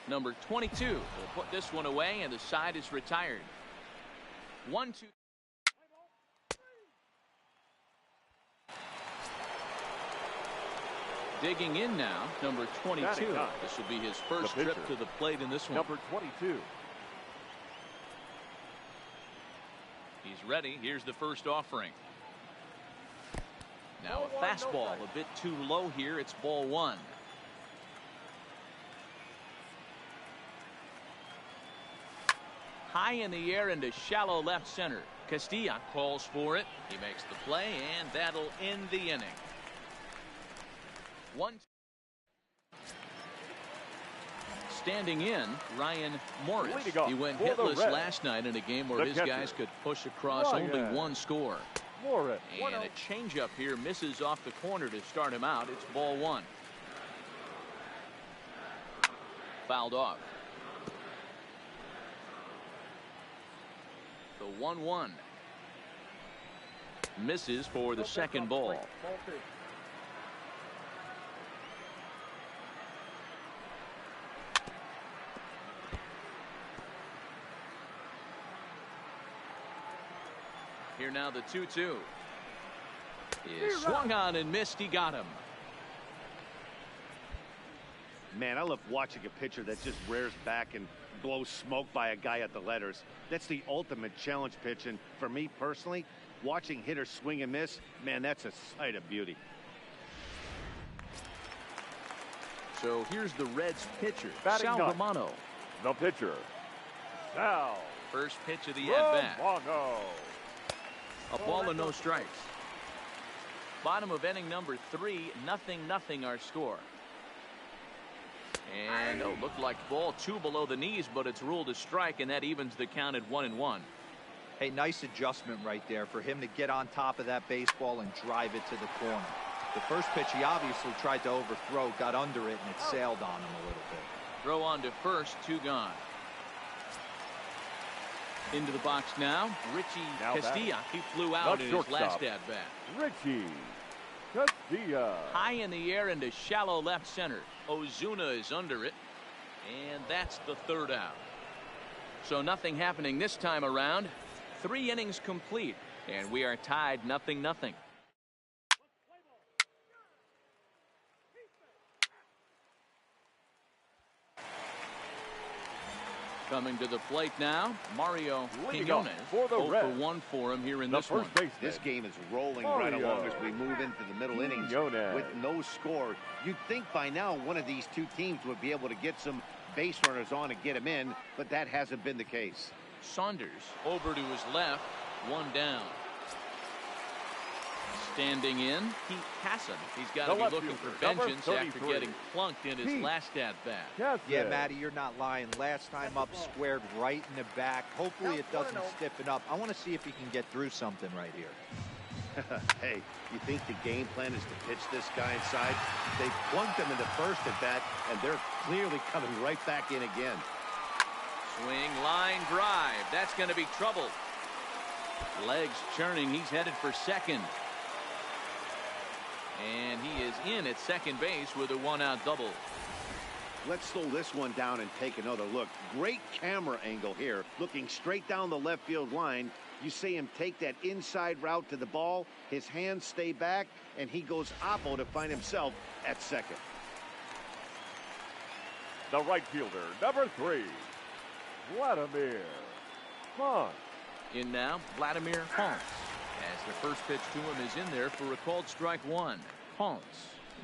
Number 22 will put this one away, and the side is retired. 1-2. Digging in now, number 22. This will be his first trip to the plate in this one. Number 22. He's ready. Here's the first offering. Now a fastball a bit too low here. It's ball one. High in the air into shallow left center. Castilla calls for it. He makes the play, and that'll end the inning. 1. Standing in, Ryan Morris. He went hitless last night in a game where his guys could push across only one score. And a changeup here misses off the corner to start him out. It's ball one. Fouled off. The 1-1. Misses for the second ball. Here now the 2-2. Is swung on and missed. He got him. Man, I love watching a pitcher that just rears back and blows smoke by a guy at the letters. That's the ultimate challenge pitch, and for me personally, watching hitters swing and miss, man, that's a sight of beauty. So here's the Reds pitcher, Sal Romano. The pitcher, Sal. First pitch of the at-bat. Romano. A ball and no strikes. Bottom of inning number 3, 0-0 our score. And looked like ball 2 below the knees, but it's ruled a strike, and that evens the count at 1-1. Hey, nice adjustment right there for him to get on top of that baseball and drive it to the corner. The first pitch he obviously tried to overthrow, got under it, and it sailed on him a little bit. Throw on to first, 2 gone. Into the box now, Richie Castilla. He flew out in his last at-bat. Richie Castilla. High in the air into shallow left center. Ozuna is under it, and that's the third out. So nothing happening this time around. 3 innings complete, and we are tied 0-0. Coming to the plate now, Mario Quinones. 0-for-1 for him here in this one. This game is rolling right along as we move into the middle innings with no score. You'd think by now one of these two teams would be able to get some base runners on and get him in, but that hasn't been the case. Saunders over to his left, 1 down. Standing in, Pete Casson. He's got to be looking for vengeance after getting plunked in his last at-bat. Yeah, Matty, you're not lying. Last time up, squared right in the back. Hopefully it doesn't stiffen up. I want to see if he can get through something right here. Hey, you think the game plan is to pitch this guy inside? They plunked him in the first at-bat, and they're clearly coming right back in again. Swing, line, drive. That's going to be trouble. Legs churning. He's headed for second. And he is in at second base with a 1-out double. Let's slow this one down and take another look. Great camera angle here, looking straight down the left field line. You see him take that inside route to the ball. His hands stay back, and he goes oppo to find himself at second. The right fielder, number 3, Vladimir Ponce. In now, Vladimir Ponce. As the first pitch to him is in there for a called strike 1. Ponce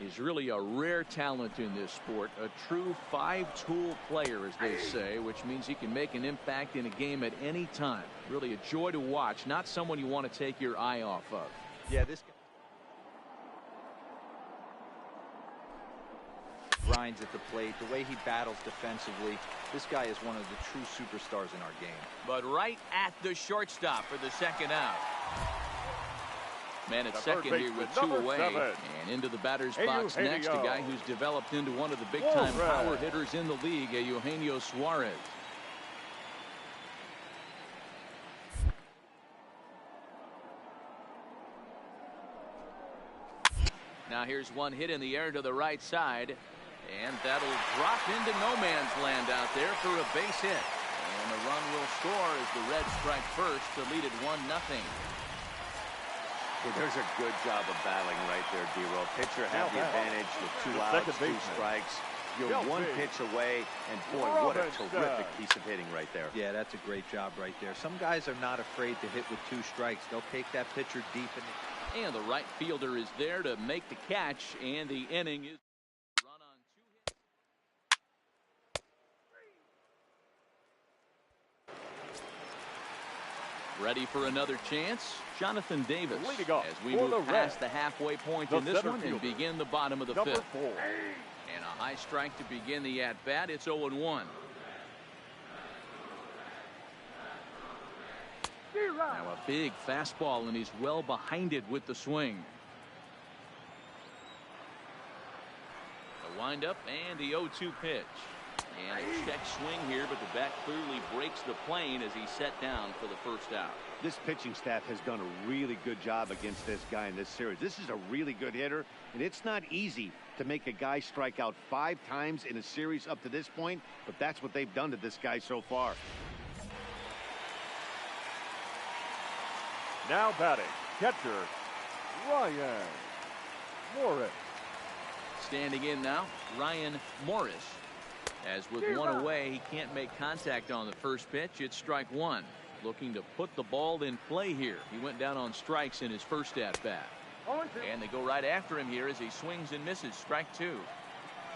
is really a rare talent in this sport, a true 5-tool player, as they say, which means he can make an impact in a game at any time. Really a joy to watch, not someone you want to take your eye off of. Yeah, this guy. grinds at the plate, the way he battles defensively. This guy is one of the true superstars in our game. But right at the shortstop for the second out. Man at second here with 2 away. And into the batter's box next, a guy who's developed into one of the big-time power hitters in the league, Eugenio Suarez. Now here's one hit in the air to the right side, and that'll drop into no man's land out there for a base hit. And the run will score as the Reds strike first to lead it 1-0. Yeah, there's a good job of battling right there, D-Roll. Pitcher have the advantage with 2 outs, 2 strikes. You're 1 pitch away, and boy, what a terrific piece of hitting right there. Yeah, that's a great job right there. Some guys are not afraid to hit with 2 strikes. They'll take that pitcher deep in the... And the right fielder is there to make the catch, and the inning is run on 2 hits. Ready for another chance? Jonathan Davis as we move past the halfway point in this one and begin the bottom of the 5th. And a high strike to begin the at-bat. It's 0-1. Now a big fastball, and he's well behind it with the swing. The windup and the 0-2 pitch. And a check swing here, but the bat clearly breaks the plane as he's set down for the first out. This pitching staff has done a really good job against this guy in this series. This is a really good hitter, and it's not easy to make a guy strike out 5 times in a series up to this point, but that's what they've done to this guy so far. Now batting, catcher, Ryan Morris. Standing in now, Ryan Morris. As with 1 away, he can't make contact on the first pitch. It's strike 1. Looking to put the ball in play here. He went down on strikes in his first at-bat. And they go right after him here as he swings and misses. Strike 2.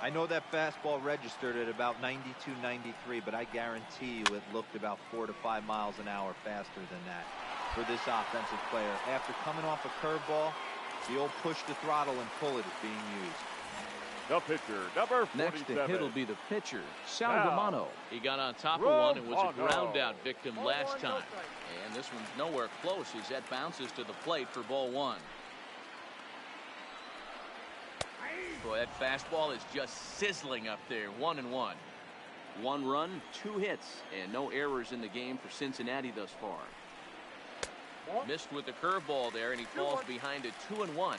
I know that fastball registered at about 92, 93, but I guarantee you it looked about 4 to 5 miles an hour faster than that for this offensive player. After coming off a curveball, the old push the throttle and pull it is being used. The pitcher, number 47. Next to hit will be the pitcher, Sal Romano. He got on top of one and was a ground out victim last time. And this one's nowhere close as that bounces to the plate for ball 1. Boy, that fastball is just sizzling up there. 1-1. 1 run, 2 hits, and no errors in the game for Cincinnati thus far. Missed with the curveball there, and he falls behind a 2-1.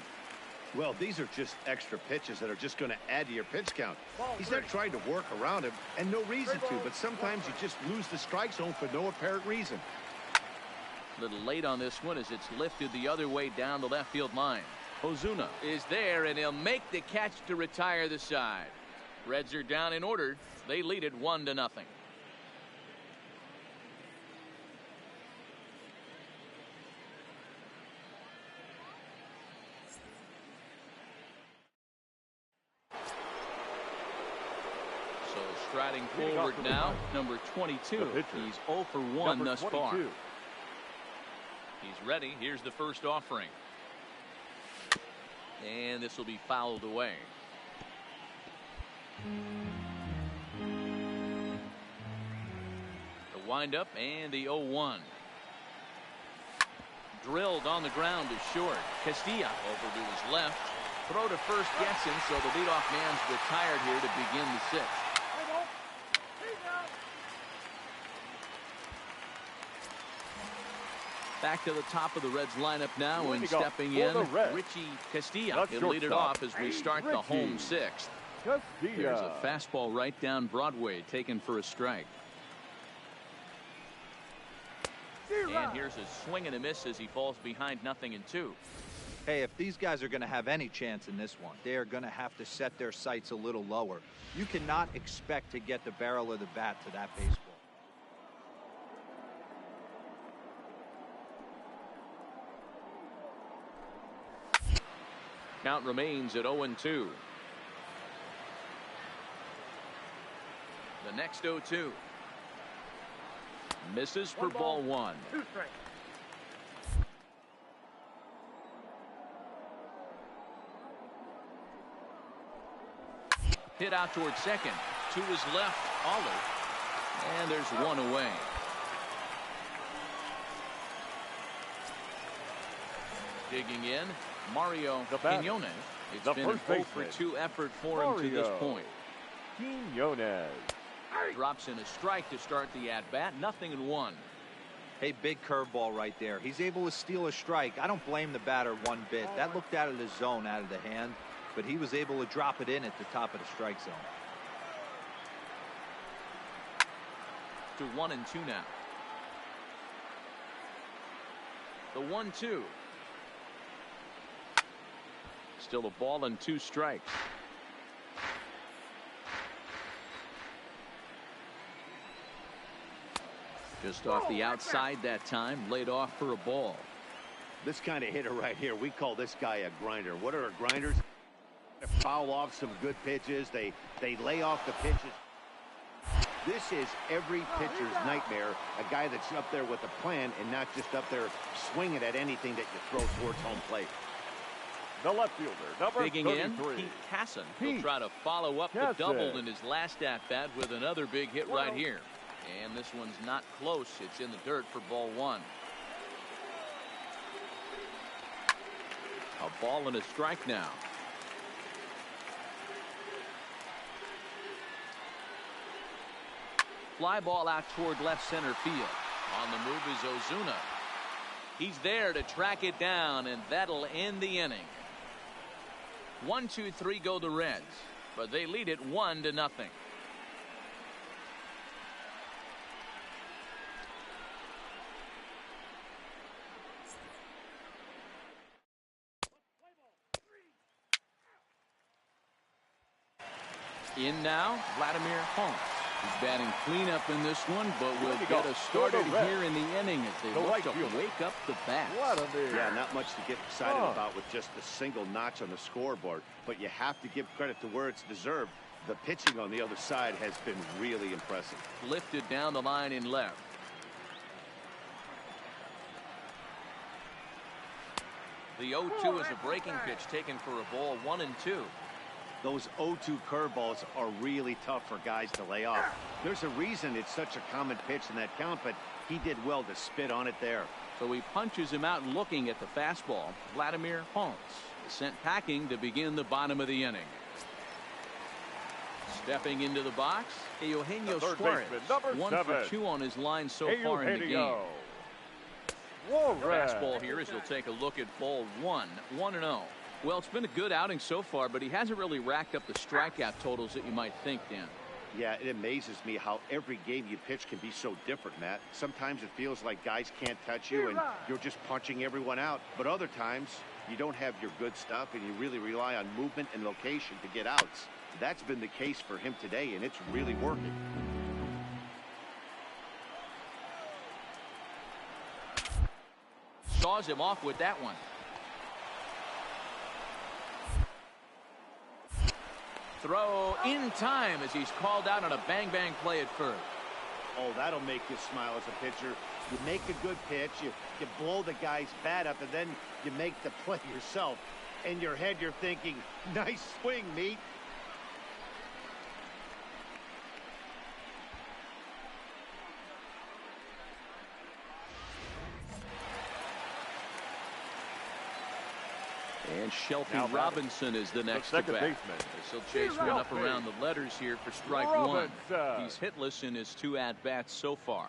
Well, these are just extra pitches that are just going to add to your pitch count. He's not trying to work around him, and no reason to, but sometimes you just lose the strike zone for no apparent reason. A little late on this one as it's lifted the other way down the left field line. Ozuna is there, and he'll make the catch to retire the side. Reds are down in order. They lead it 1-0. Striding forward now, number 22. He's 0 for 1 thus far. He's ready. Here's the first offering. And this will be fouled away. The windup and the 0-1. Drilled on the ground to short. Castilla over to his left. Throw to first gets him, so the leadoff man's retired here to begin the 6th. Back to the top of the Reds lineup now, and stepping in, Richie Castilla. He'll lead it off as we start the home 6th. There's a fastball right down Broadway, taken for a strike. And here's a swing and a miss as he falls behind 0-2. Hey, if these guys are going to have any chance in this one, they are going to have to set their sights a little lower. You cannot expect to get the barrel of the bat to that baseball. Count remains at 0-2. The next 0-2. Misses for ball 1. 2 strikes. Hit out towards second. To his left, Aller. And there's one away. Digging in, Mario Quiñones. It's been an 0 for 2 effort for him to this point. Quiñones drops in a strike to start the at-bat. 0-1. Hey, big curveball right there. He's able to steal a strike. I don't blame the batter one bit. That looked out of the zone, out of the hand, but he was able to drop it in at the top of the strike zone. To 1-2 now. The 1-2. Still a ball and 2 strikes. Just off the outside that time, laid off for a ball. This kind of hitter right here, we call this guy a grinder. What are grinders? They foul off some good pitches. They lay off the pitches. This is every pitcher's nightmare, a guy that's up there with a plan and not just up there swinging at anything that you throw towards home plate. The left fielder, number digging 33. in, Pete Casson. He'll try to follow up the double in his last at-bat with another big hit right here. And this one's not close. It's in the dirt for ball 1. A ball and a strike now. Fly ball out toward left center field. On the move is Ozuna. He's there to track it down, and that'll end the inning. 1-2-3 go the Reds, but they lead it 1-0. In now, Vladimir Holmes. He's batting cleanup in this one, but will get us started here in the inning as they look to wake up the bats. Yeah, not much to get excited about with just a single notch on the scoreboard, but you have to give credit to where it's deserved. The pitching on the other side has been really impressive. Lifted down the line in left. The 0-2 is a breaking pitch taken for a ball. 1-2. Those 0-2 curveballs are really tough for guys to lay off. There's a reason it's such a common pitch in that count, but he did well to spit on it there. So he punches him out looking at the fastball. Vladimir Holmes sent packing to begin the bottom of the inning. Stepping into the box, Eugenio Suarez. 1 for 2 on his line so far in the game. Fastball here as he'll take a look at ball 1. 1-0. Well, it's been a good outing so far, but he hasn't really racked up the strikeout totals that you might think, Dan. Yeah, it amazes me how every game you pitch can be so different, Matt. Sometimes it feels like guys can't touch you and you're just punching everyone out. But other times you don't have your good stuff and you really rely on movement and location to get outs. That's been the case for him today, and it's really working. Saws him off with that one. Throw in time as he's called out on a bang-bang play at first. Oh, that'll make you smile as a pitcher. You make a good pitch, you blow the guy's bat up, and then you make the play yourself. In your head, you're thinking, nice swing, meat. And Shelby Robinson is the next to bat. He'll chase one up around the letters here for strike 1. He's hitless in his 2 at-bats so far.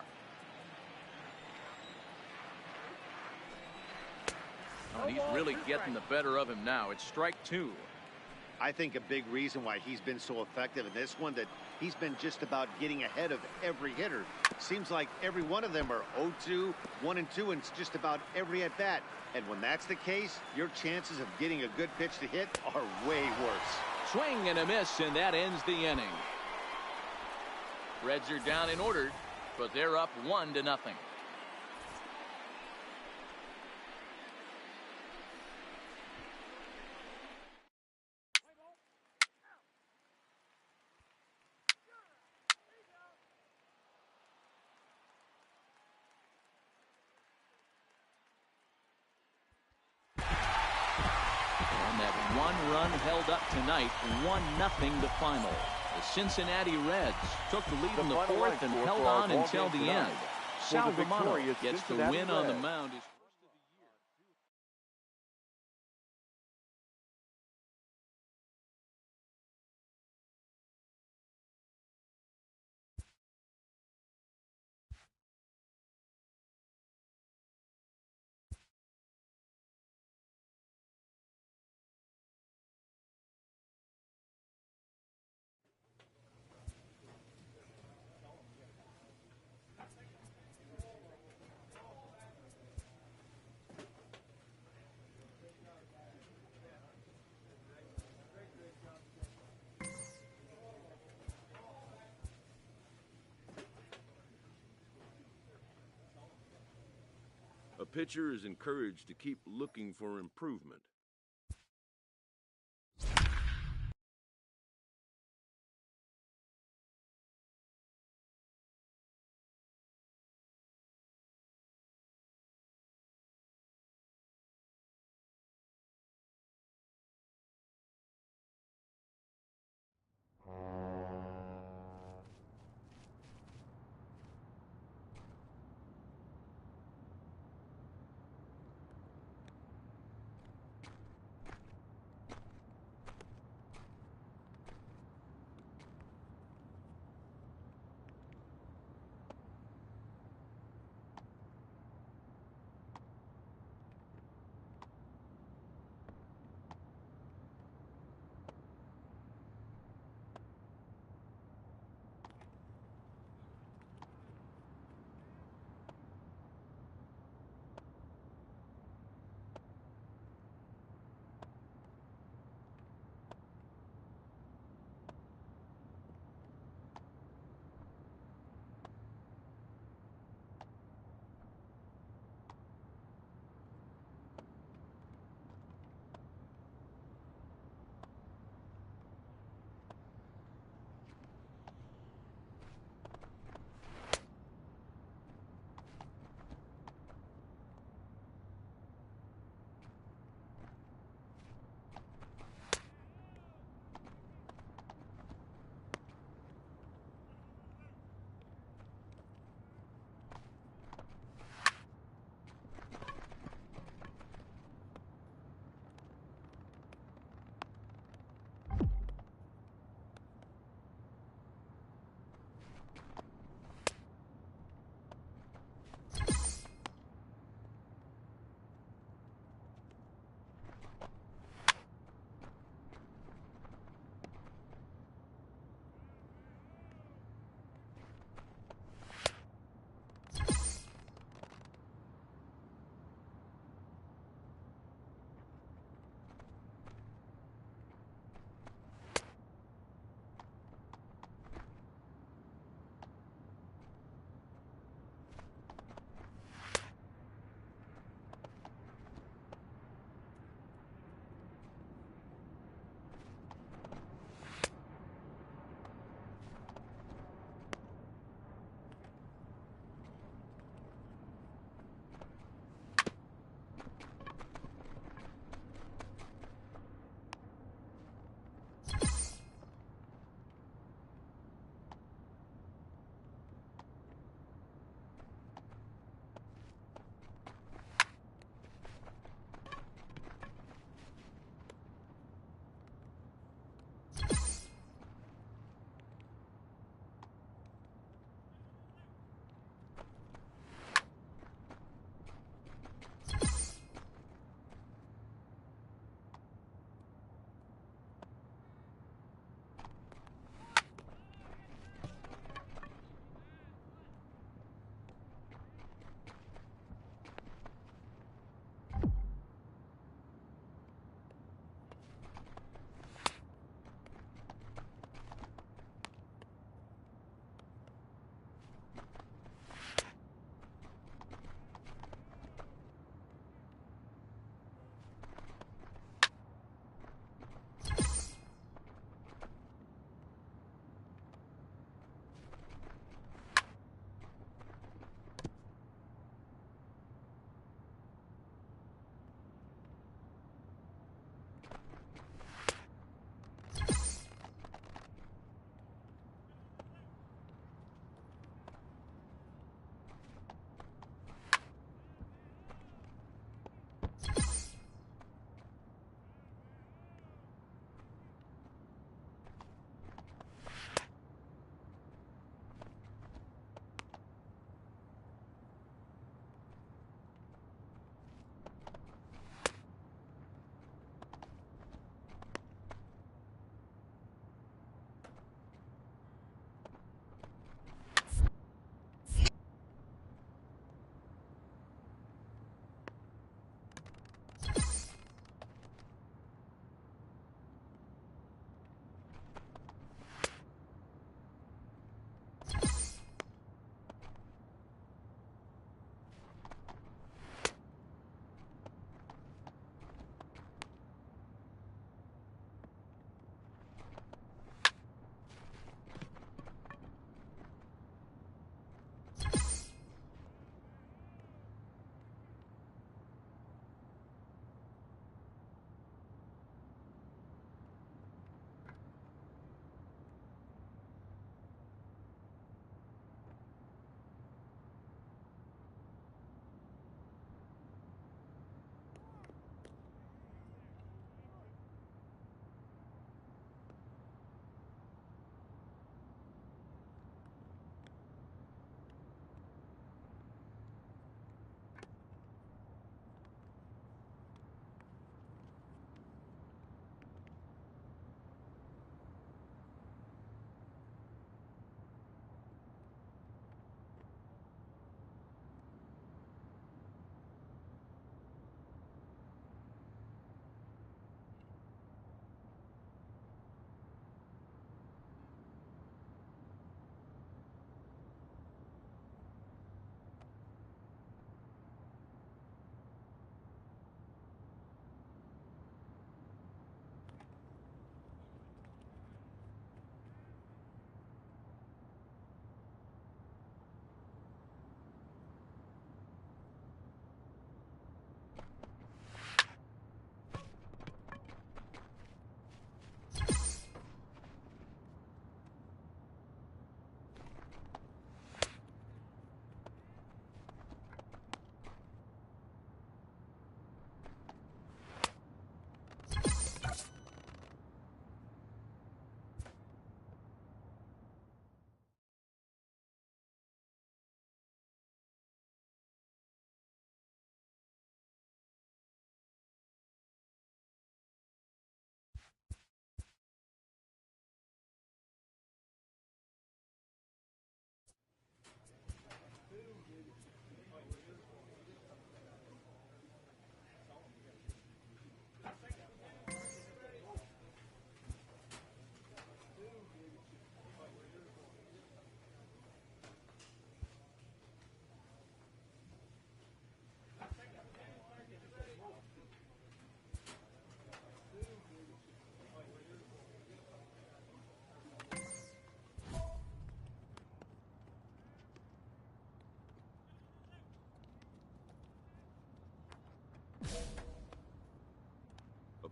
Oh, he's really getting the better of him now. It's strike 2. I think a big reason why he's been so effective in this one, that he's been just about getting ahead of every hitter. Seems like every one of them are 0-2, 1-2, and it's just about every at-bat. And when that's the case, your chances of getting a good pitch to hit are way worse. Swing and a miss, and that ends the inning. Reds are down and ordered, but they're up 1-0. that one run held up tonight, 1-0 the final. The Cincinnati Reds took the lead in the fourth and held on until the end. Sal Romano gets the win on the mound. A pitcher is encouraged to keep looking for improvement.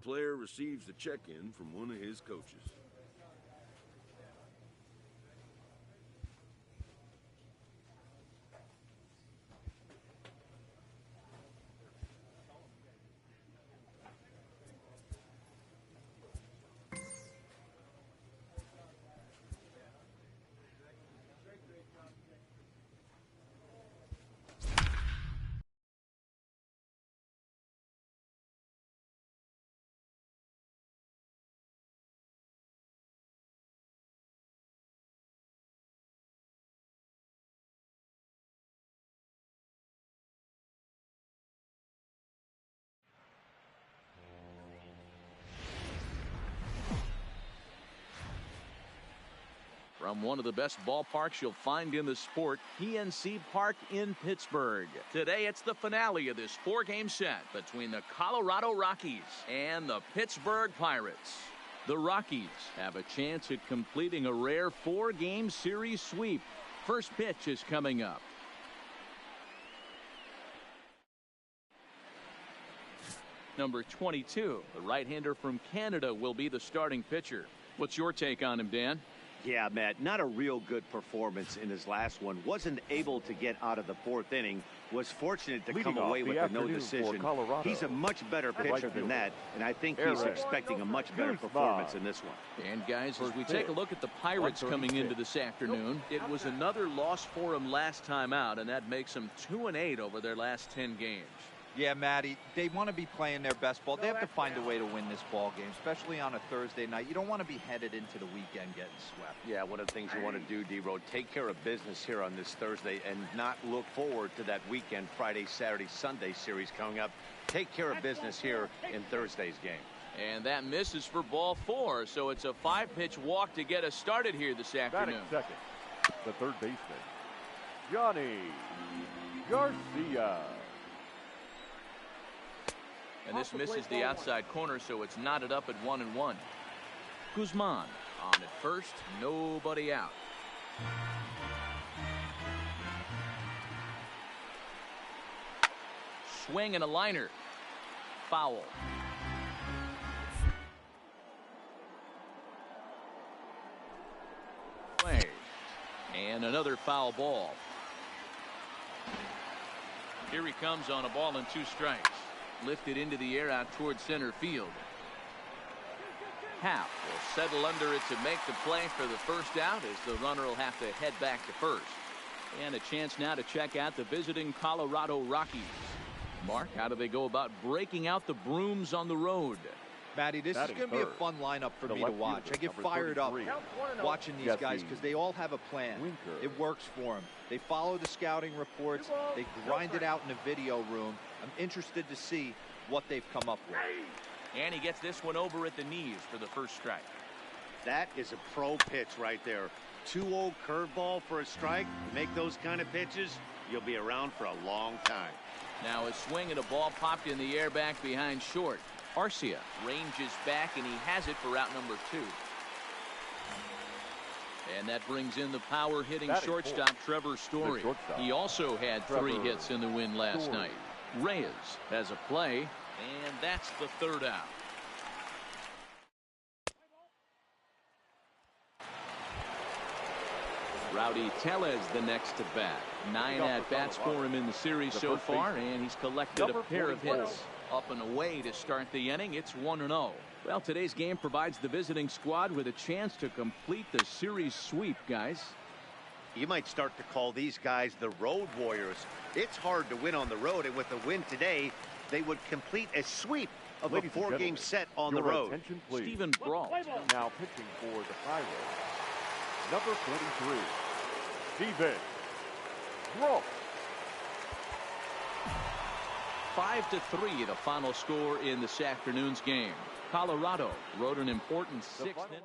player receives the check-in from one of his coaches. From one of the best ballparks you'll find in the sport, PNC Park in Pittsburgh. Today, it's the finale of this 4-game set between the Colorado Rockies and the Pittsburgh Pirates. The Rockies have a chance at completing a rare 4-game series sweep. First pitch is coming up. Number 22, the right-hander from Canada, will be the starting pitcher. What's your take on him, Dan? Yeah, Matt, not a real good performance in his last one. Wasn't able to get out of the 4th inning. Was fortunate to come away with a no decision. He's a much better pitcher than that, and I think he's expecting a much better performance in this one. And guys, as we take a look at the Pirates coming into this afternoon, it was another loss for them last time out, and that makes them 2-8 over their last 10 games. Yeah, Matty, they want to be playing their best ball. They have to find a way to win this ball game, especially on a Thursday night. You don't want to be headed into the weekend getting swept. Yeah, one of the things you want to do, D-Road, take care of business here on this Thursday and not look forward to that weekend, Friday, Saturday, Sunday series coming up. Take care of business here in Thursday's game. And that misses for ball 4, so it's a 5-pitch walk to get us started here this afternoon. Second, the third baseman, Johnny Garcia. And this misses the outside corner, so it's knotted up at 1-1. Guzman on at first, nobody out. Swing and a liner. Foul. Play. And another foul ball. Here he comes on a ball and 2 strikes. Lifted into the air out towards center field. Happ will settle under it to make the play for the first out, as the runner will have to head back to first. And a chance now to check out the visiting Colorado Rockies. Mark, how do they go about breaking out the brooms on the road? Matty, this is going to be a fun lineup for me to watch. I get fired up watching these guys because they all have a plan. It works for them. They follow the scouting reports. They grind it out in the video room. I'm interested to see what they've come up with. And he gets this one over at the knees for the first strike. That is a pro pitch right there. 2-0 curveball for a strike. You make those kind of pitches, you'll be around for a long time. Now a swing and a ball popped in the air back behind short. Arcia ranges back, and he has it for out number 2. And that brings in the power-hitting shortstop Trevor Story. He also had 3 hits in the win last night. Reyes has a play, and that's the third out. Rowdy Tellez the next to bat. 9 at-bats for him in the series so far, and he's collected a pair of hits. Up and away to start the inning. It's 1-0. Well, today's game provides the visiting squad with a chance to complete the series sweep, guys. You might start to call these guys the road warriors. It's hard to win on the road, and with the win today, they would complete a sweep of a 4-game set on the road. Stephen Brault now pitching for the Pirates. Number 43, Stephen Brault. 5-3, the final score in this afternoon's game. Colorado wrote an important 6th inning.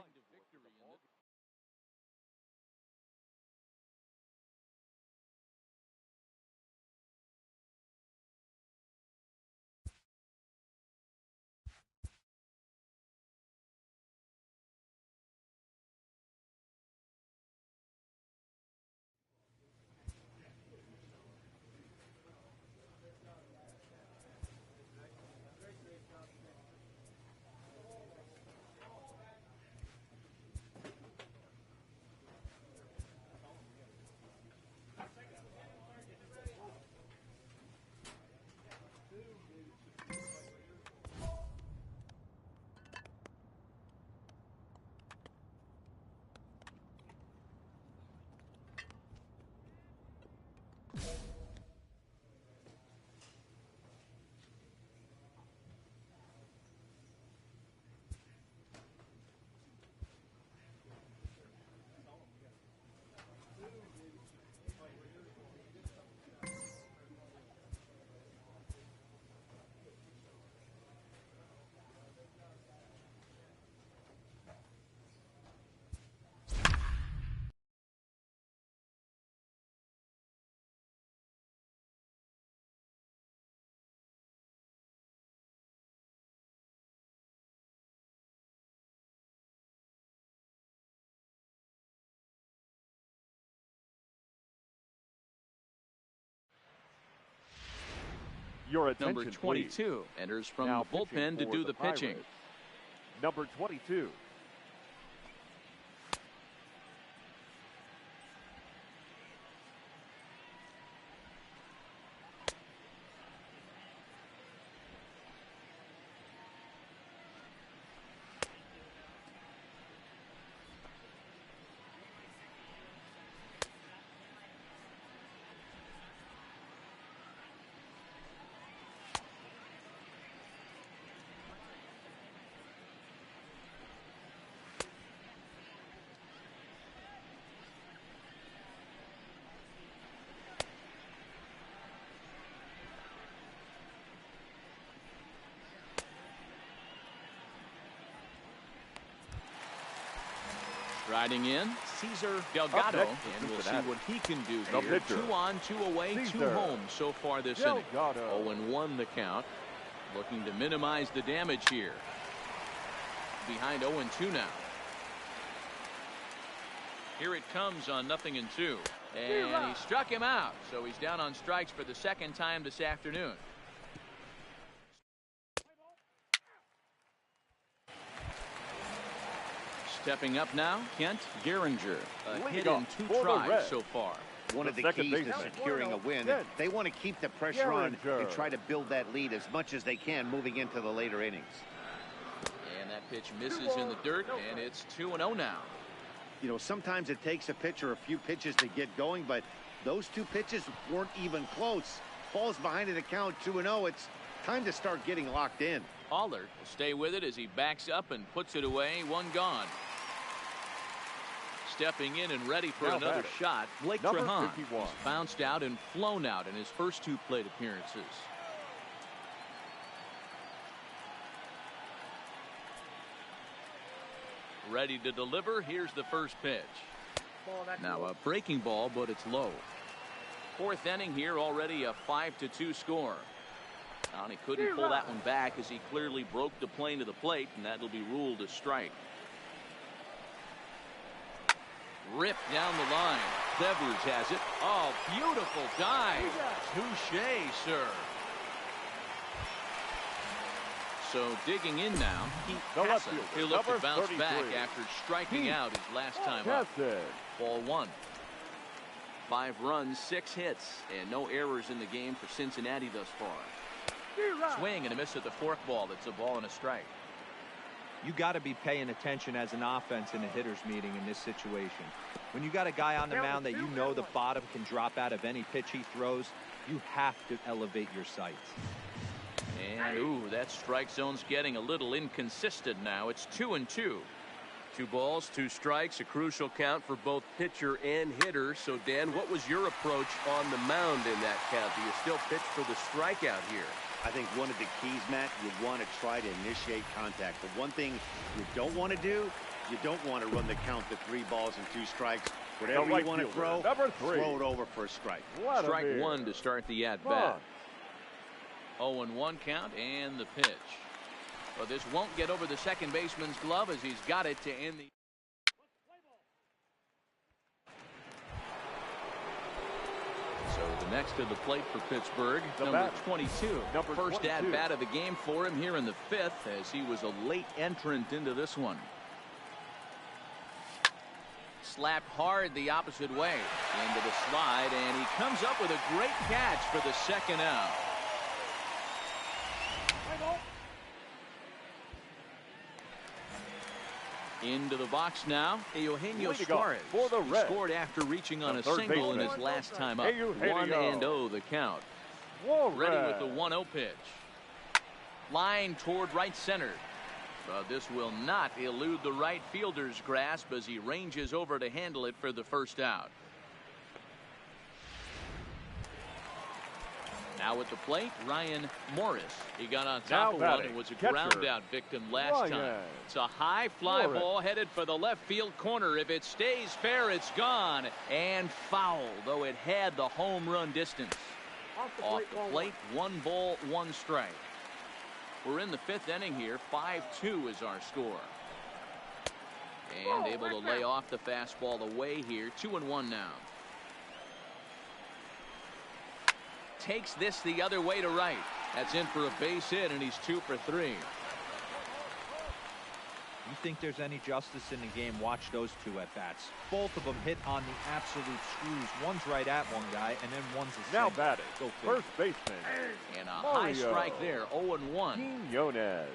Your attention, Number 22 please. enters from Now the bullpen to for do the pitching. Pirates. Number 22. Riding in, Cesar Delgado, and we'll see what he can do here. 2 on, 2 away, 2 home so far this inning. 0-1 the count. Looking to minimize the damage here. Behind 0-2 now. Here it comes on 0-2. And he struck him out, so he's down on strikes for the second time this afternoon. Stepping up now, Kent Gehringer. A hit in 2 tries so far. One of the keys to securing a win, they want to keep the pressure on and try to build that lead as much as they can moving into the later innings. And that pitch misses in the dirt, and it's 2-0 now. You know, sometimes it takes a pitcher a few pitches to get going, but those 2 pitches weren't even close. Falls behind in the count, 2-0. It's time to start getting locked in. Allard will stay with it as he backs up and puts it away. 1 gone. Stepping in and ready for another shot, Blake Trahan. He's bounced out and flown out in his first 2 plate appearances. Ready to deliver. Here's the first pitch. Now a breaking ball, but it's low. 4th inning here, already a 5-2 score. And he couldn't pull that one back as he clearly broke the plane to the plate, and that'll be ruled a strike. Ripped down the line. Devers has it. Oh, beautiful dive. Touché, sir. So digging in now, he'll look to bounce back after striking out his last time up. Ball 1. 5 runs, 6 hits, and no errors in the game for Cincinnati thus far. Swing and a miss at the forkball. That's a ball and a strike. You got to be paying attention as an offense in a hitter's meeting in this situation. When you got a guy on the mound that you know the bottom can drop out of any pitch he throws, you have to elevate your sights. And ooh, that strike zone's getting a little inconsistent now. It's 2-2. 2 balls, 2 strikes, a crucial count for both pitcher and hitter. So Dan, what was your approach on the mound in that count? Do you still pitch for the strikeout here? I think one of the keys, Matt, you want to try to initiate contact. The one thing you don't want to do, you don't want to run the count to 3 balls and 2 strikes. Whatever you want to throw, throw it over for a strike. Strike 1 to start the at-bat. 0-1 count and the pitch. Well, this won't get over the second baseman's glove as he's got it to end the... So the next to the plate for Pittsburgh, number 22. First at-bat of the game for him here in the 5th as he was a late entrant into this one. Slapped hard the opposite way into the slide, and he comes up with a great catch for the second out. Into the box now, Eugenio Suarez. He scored after reaching on a single in his last time up. 1-0 the count. Ready with the 1-0 pitch. Line toward right center. But this will not elude the right fielder's grasp as he ranges over to handle it for the first out. Now at the plate, Ryan Morris. He got on top of one and was a ground out victim last time. It's a high fly ball headed for the left field corner. If it stays fair, it's gone and foul, though it had the home run distance. Off the plate, 1 ball, 1 strike. We're in the 5th inning here. 5-2 is our score. And able to lay off the fastball away here. 2-1 now. takes this the other way to right. That's in for a base hit, and he's 2 for 3. You think there's any justice in the game? Watch those two at bats. Both of them hit on the absolute screws. One's right at one guy, and then one's a now single. batting. Go First baseman. And a high strike there. 0-1. Quinones.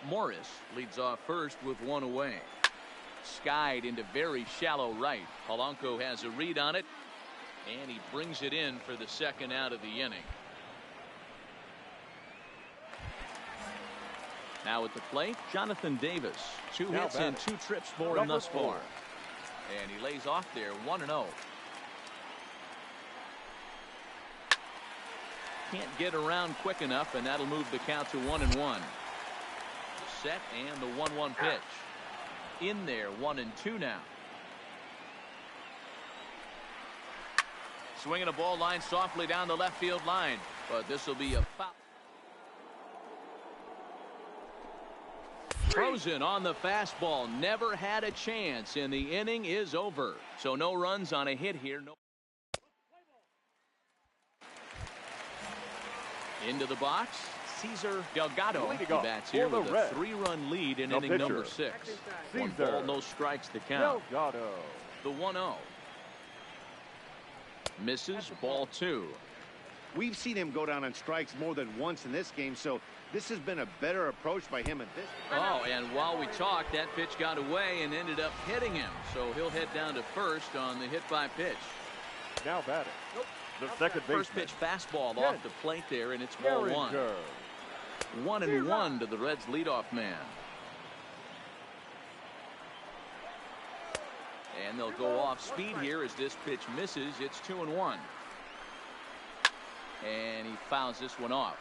Morris leads off first with 1 away. Skied into very shallow right. Polanco has a read on it, and he brings it in for the second out of the inning. Now at the plate, Jonathan Davis. 2 hits and 2 trips for him thus far. And he lays off there, 1-0. Can't get around quick enough, and that'll move the count to 1-1. Set and the 1-1 pitch. In there, 1-2 now. Swinging a ball line softly down the left field line, but this will be a foul. Frozen on the fastball, never had a chance, and the inning is over. So no runs on a hit here. No. Into the box, Cesar Delgado. He bats here with a 3-run lead in inning number 6. 1 ball, no strikes to count. Delgado. The 1-0. Misses, ball 2. We've seen him go down on strikes more than once in this game, so this has been a better approach by him at this. Oh, and while we talked, that pitch got away and ended up hitting him. So he'll head down to first on the hit by pitch. Now batting. The second baseman. First pitch fastball off the plate there, and it's ball 1. 1-1 to the Reds leadoff man. And they'll go off speed here as this pitch misses. It's 2-1. And he fouls this one off.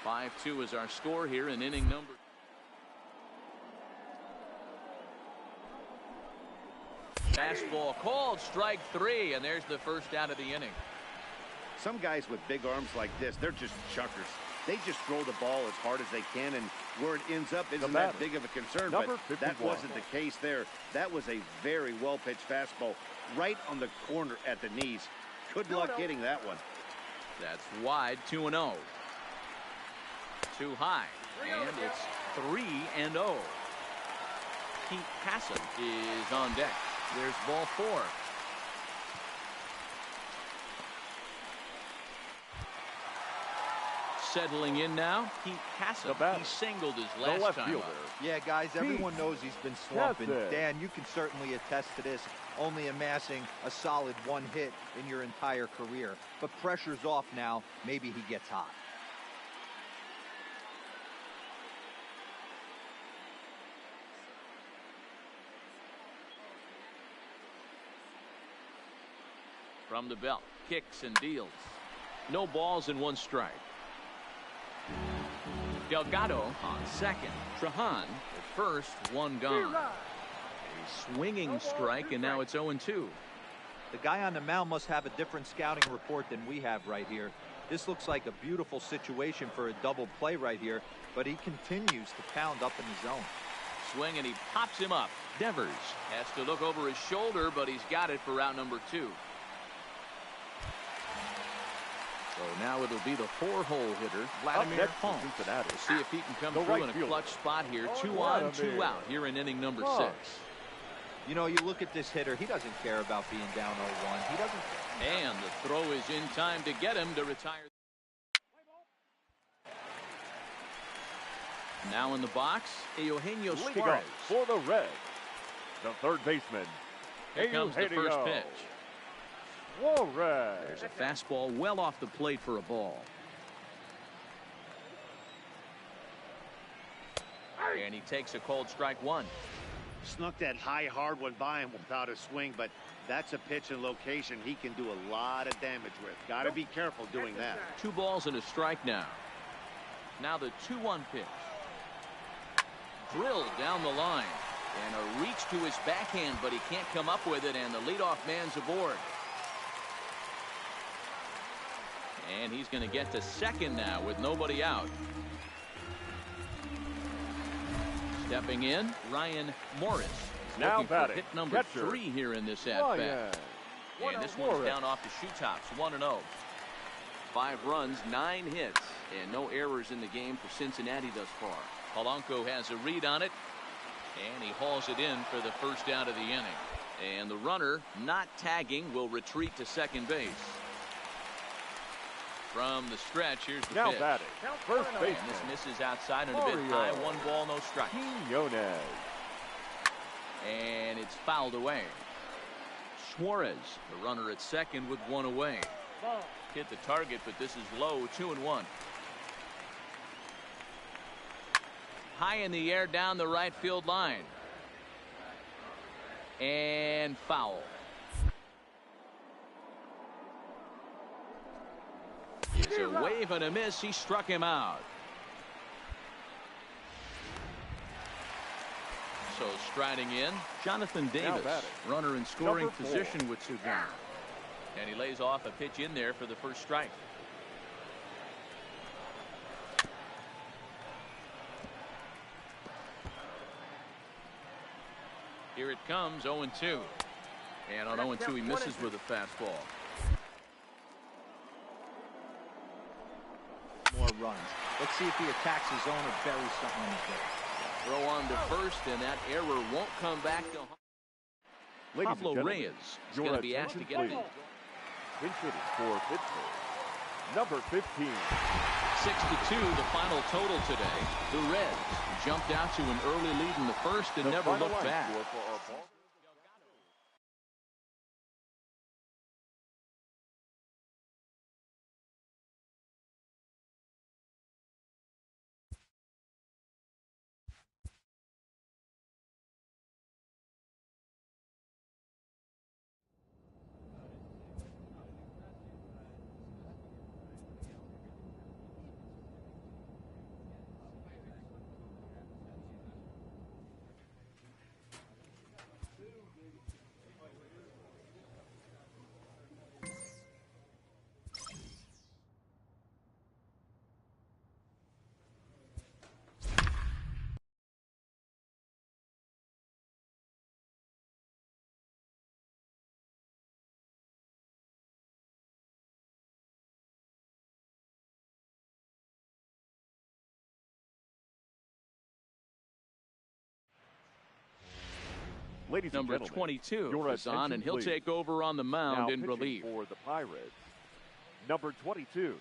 5-2 is our score here in inning number. Fastball called, strike 3, and there's the first out of the inning. Some guys with big arms like this, they're just chuckers. They just throw the ball as hard as they can, and where it ends up isn't that big of a concern. But that wasn't the case there. That was a very well-pitched fastball right on the corner at the knees. Good luck hitting that one. That's wide, 2-0. Too high, and it's 3-0. Pete Hassan is on deck. There's ball 4. Settling in now, Pete Hassan. He singled his last time up. Yeah, guys, everyone knows he's been slumping. Dan, you can certainly attest to this, only amassing a solid 1 hit in your entire career. But pressure's off now. Maybe he gets hot. From the belt, kicks and deals. No balls and 1 strike. Delgado on second. Trahan at first, 1 gone. A swinging strike, and now it's 0-2. The guy on the mound must have a different scouting report than we have right here. This looks like a beautiful situation for a double play right here, but he continues to pound up in the zone. Swing, and he pops him up. Devers has to look over his shoulder, but he's got it for out number 2. So now it'll be the 4-hole hitter, Vladimir Holmes. We'll see if he can come through in a clutch spot here. 2 on, 2 out here in inning number 6. You know, you look at this hitter, he doesn't care about being down 0-1. He doesn't care. And the throw is in time to get him to retire. Now in the box, Eugenio Suarez. For the Reds, the third baseman. Here comes the first pitch. Suarez. There's a fastball well off the plate for a ball. And he takes a cold strike 1. Snuck that high, hard one by him without a swing, but that's a pitch and location he can do a lot of damage with. Got to be careful doing that. 2 balls and a strike now. Now the 2-1 pitch. Drilled down the line. And a reach to his backhand, but he can't come up with it, and the leadoff man's aboard. And he's going to get to second now with nobody out. Stepping in, Ryan Morris. Looking for batting, hit number catcher, 3 here in this at-bat. And this one's down off the shoe tops, 1-0. 5 runs, 9 hits, and no errors in the game for Cincinnati thus far. Polanco has a read on it, and he hauls it in for the first out of the inning. And the runner, not tagging, will retreat to second base. From the stretch, here's the now pitch. batting, first base. And this misses outside and a bit high. 1 ball, no strike. Quinones. And it's fouled away. Suarez, the runner at second with 1 away. Hit the target, but this is low. 2-1. High in the air down the right field line. And foul. It's a wave and a miss. He struck him out. So striding in, Jonathan Davis, runner in scoring position with 2 down. And he lays off a pitch in there for the first strike. Here it comes, 0-2. And on 0-2 he misses with a fastball. More runs. Let's see if he attacks his zone or buries something on his base. Throw on to first, and that error won't come back to Pablo Reyes is going to be asked to get it. Pinch hitting for Pittsburgh, number 15. 6-2 the final total today. The Reds jumped out to an early lead in the first and never looked back. Ladies and Number gentlemen, 22 is on, and he'll please. take over on the mound Now in pitching relief. for the Pirates, number 22.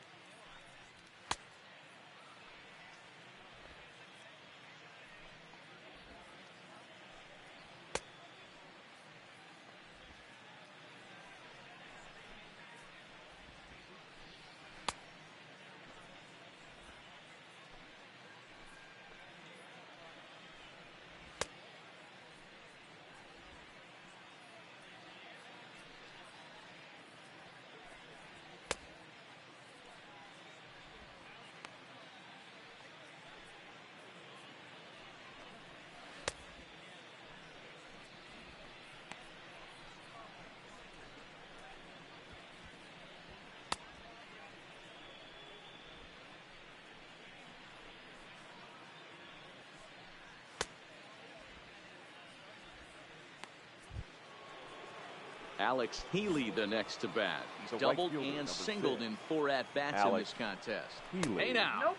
Alex Healy the next to bat. He's doubled and singled in 4 at-bats in this contest. Hey now. Nope.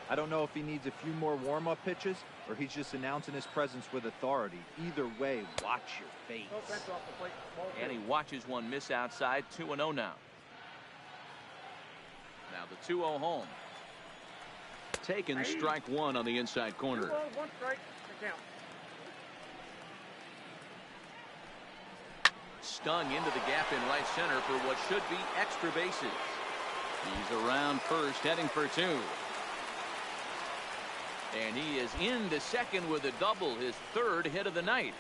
I don't know if he needs a few more warm-up pitches or he's just announcing his presence with authority. Either way, watch your face. And he watches one miss outside. 2-0 now. Now the 2-0 home. Taken strike 1 on the inside corner. 1 strike to count. Stung into the gap in right center for what should be extra bases. He's around first, heading for 2. And he is into second with a double, his 3rd hit of the night.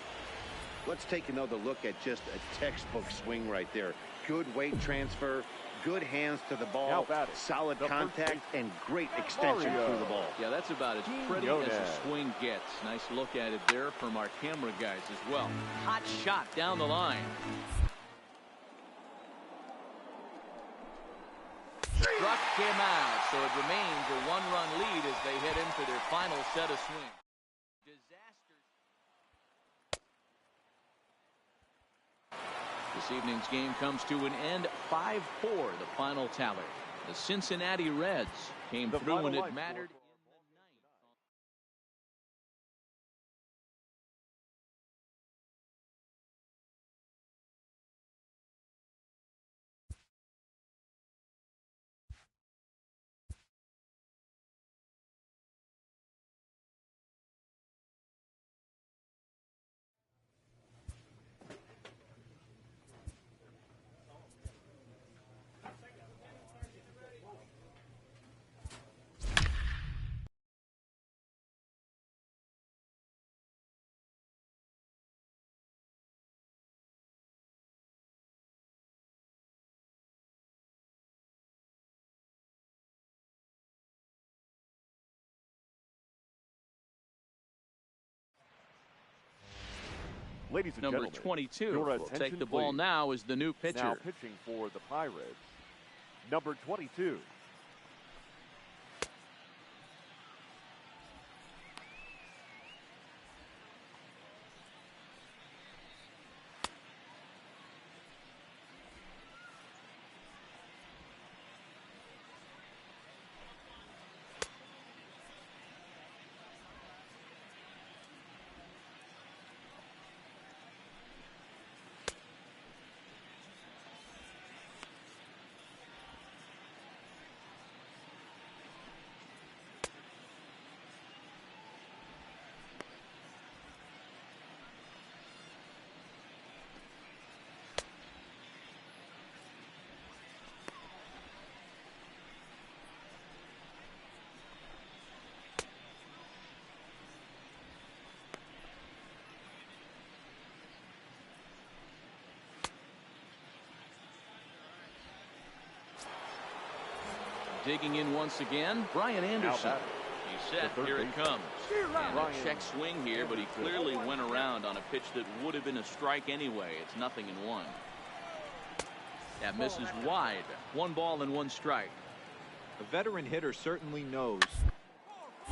Let's take another look at just a textbook swing right there. Good weight transfer, good hands to the ball, solid contact, and great extension through the ball. Yeah, that's about as pretty as a swing gets. Nice look at it there from our camera guys as well. Hot shot down the line. Struck him out, so it remains a 1-run lead as they head in for their final set of swings. This evening's game comes to an end 5-4, the final tally. The Cincinnati Reds came through when it mattered. Ladies and Number gentlemen, 22 your will attention, take the ball please. now as the new pitcher. Now pitching for the Pirates, number 22. Digging in once again, Brian Anderson. He's set. Here it comes. And a check swing here, but he clearly went around on a pitch that would have been a strike anyway. It's 0-1. That misses wide. 1 ball and 1 strike. A veteran hitter certainly knows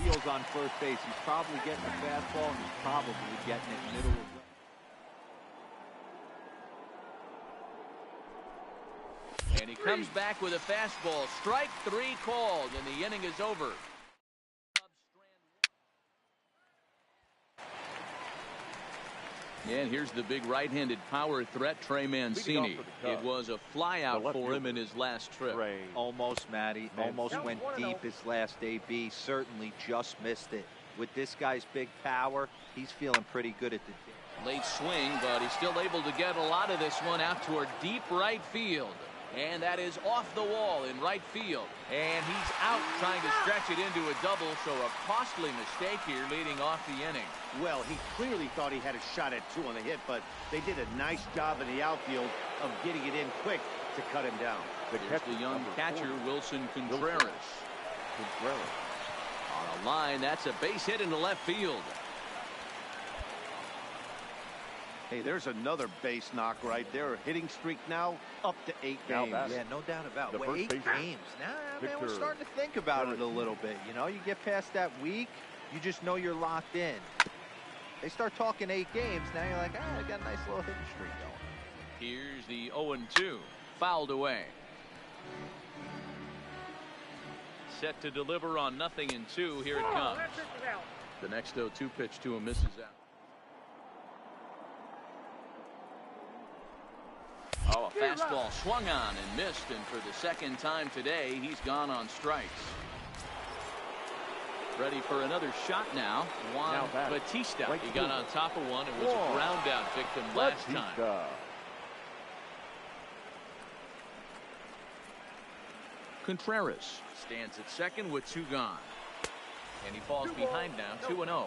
wheels on first base. He's probably getting a fastball, and he's probably getting it middle of. And he comes back with a fastball. Strike 3 called, and the inning is over. And here's the big right-handed power threat, Trey Mancini. It was a flyout for him in his last trip. Almost, Matty. Almost went deep his last AB. Certainly just missed it. With this guy's big power, he's feeling pretty good at the late swing, but he's still able to get a lot of this one out toward deep right field. And that is off the wall in right field. And he's out trying to stretch it into a double, so a costly mistake here leading off the inning. Well, he clearly thought he had a shot at 2 on the hit, but they did a nice job in the outfield of getting it in quick to cut him down. Here's the young catcher, Wilson Contreras. On a line, that's a base hit into left field. Hey, there's another base knock right there. Hitting streak now up to 8 games. Yeah, no doubt about it. 8 games. Now, man, we're starting to think about it a little bit. You know, you get past that week, you just know you're locked in. They start talking 8 games, now you're like, I got a nice little hitting streak going. Here's the 0-2. Fouled away. Set to deliver on 0-2. Here it comes. The next 0-2 pitch to him misses out. Oh, a fastball swung on and missed, and for the second time today, he's gone on strikes. Ready for another shot now. Juan Bautista. He got on top of one. It was a ground out victim last time. Contreras stands at second with 2 gone. And he falls behind now, 2-0.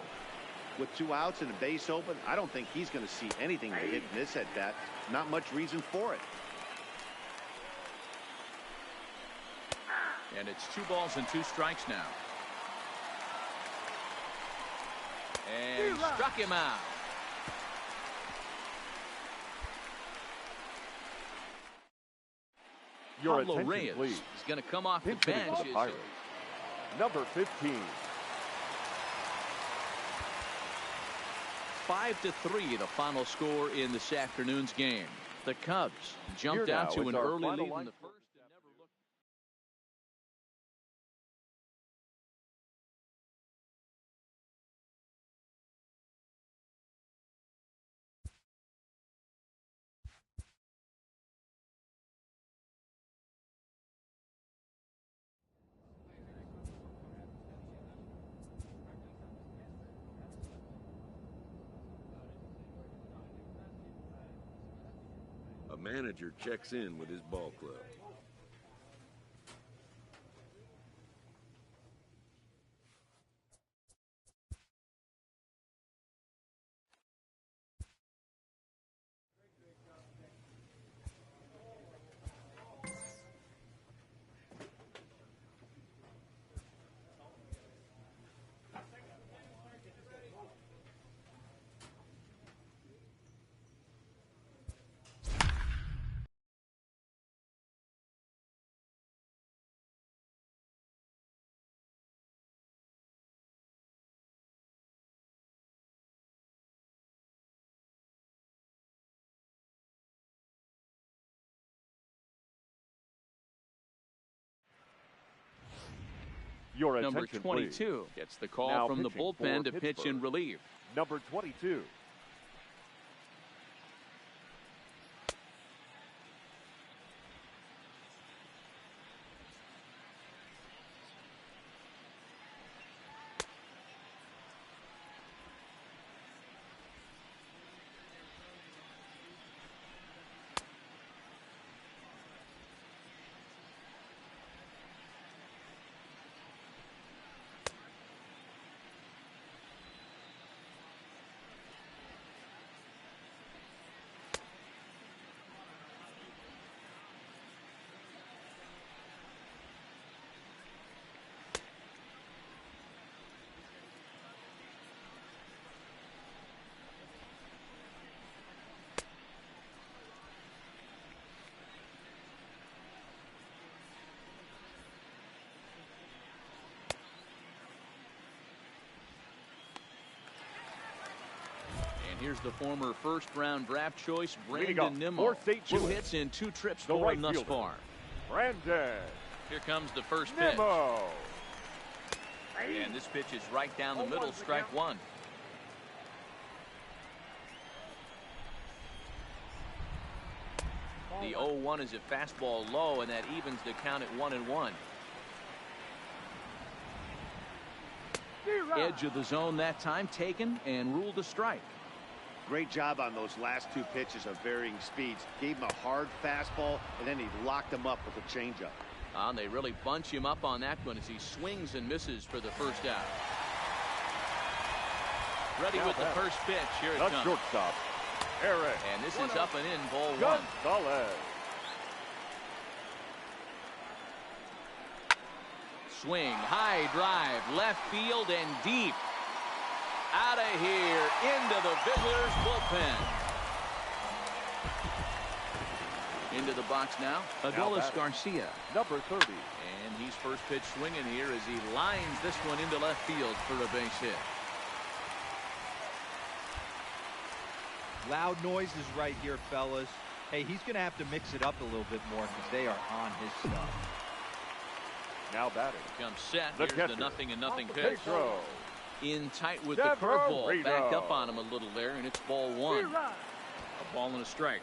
With 2 outs and a base open, I don't think he's going to see anything to hit in this at bat. Not much reason for it. And it's 2 balls and 2 strikes now. And he struck him out. Pablo Reyes is going to come off the bench. Number 15. 5-3, the final score in this afternoon's game. The Cubs jumped out to an early lead in the first. A manager checks in with his ball club. Your Number attention, 22 please. gets the call Now from the pitching bullpen for to pitch in Pittsburgh. relief. Number 22. Here's the former first-round draft choice, Leading Brandon off Nimmo. for St. 2 Louis, hits in 2 trips the for right him thus fielder, far. Brandon Here comes the first pitch. Nimmo. And this pitch is right down the middle, strike one. The 0-1 is a fastball low, and that evens the count at 1-1. Edge of the zone that time taken and ruled a strike. Great job on those last 2 pitches of varying speeds. Gave him a hard fastball, and then he locked him up with a changeup. And they really bunch him up on that one as he swings and misses for the first out. Ready with the first pitch. Here it The comes. shortstop, Eric. And this is up and in, ball 1. Gonzalez. Swing, high drive, left field and deep. Out of here, into the visitors' bullpen. Into the box now, Adolis Garcia. Number 30. And he's first pitch swinging here as he lines this one into left field for a base hit. Loud noises right here, fellas. Hey, he's going to have to mix it up a little bit more because they are on his stuff. Now batting. Comes set. The Here's the catcher, 0-0 pitch. Pedro. In tight with the Severino. curveball. Backed up on him a little there, and it's ball 1. A ball and a strike.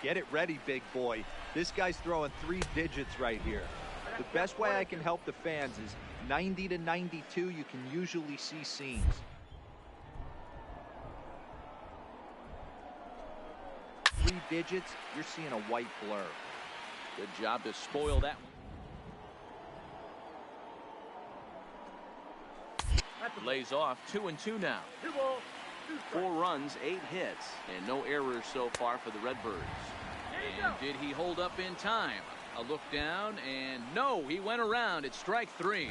Get it ready, big boy. This guy's throwing 3 digits right here. The best way I can help the fans is 90 to 92. You can usually see seams. Three digits, you're seeing a white blur. Good job to spoil that one. Lays off 2-2 now. 4 runs, 8 hits, and no errors so far for the Redbirds. And did he hold up in time? A look down, and no, he went around. It's strike 3.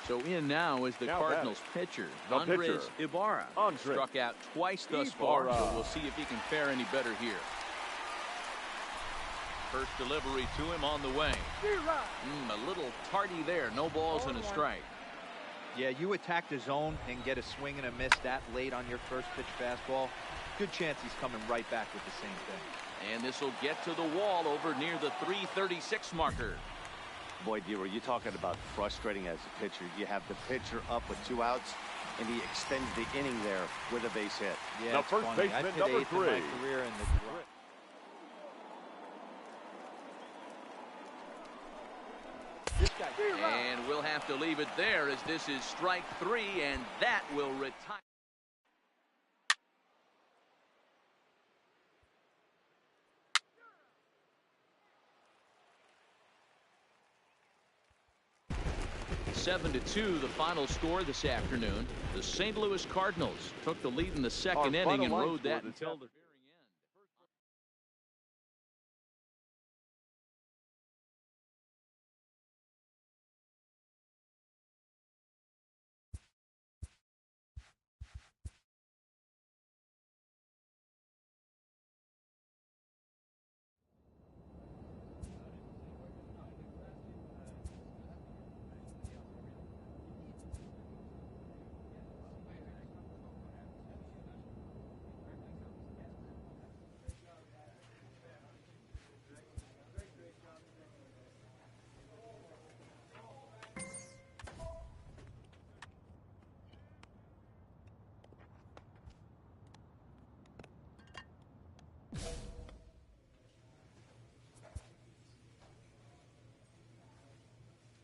So in now is the Cardinals pitcher, Andres Ibarra. Struck out twice thus far, so we'll see if he can fare any better here. First delivery to him on the way. A little tardy there. No balls and a strike. Yeah, you attack the zone and get a swing and a miss that late on your first pitch fastball. Good chance he's coming right back with the same thing. And this will get to the wall over near the 336 marker. Boy, D-Roy, you're talking about frustrating as a pitcher. You have the pitcher up with 2 outs, and he extends the inning there with a base hit. Yeah, now first funny. baseman, I've hit number 8th in my career in the This guy. And we'll have to leave it there as this is strike 3, and that will retire. Seven to 2, the final score this afternoon. The St. Louis Cardinals took the lead in the second inning and rode that until the very end.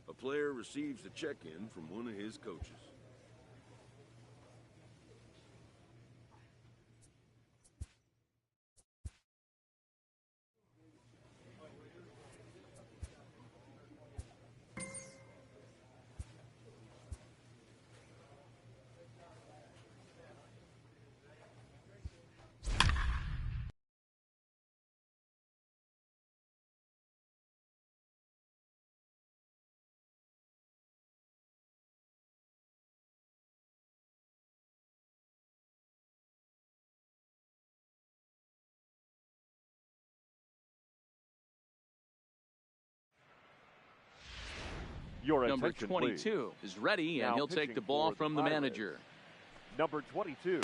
A player receives a check-in from one of his coaches. Your Number attention, 22 please. is ready, and Now he'll take pitching the ball for from the Pirates. manager. Number 22.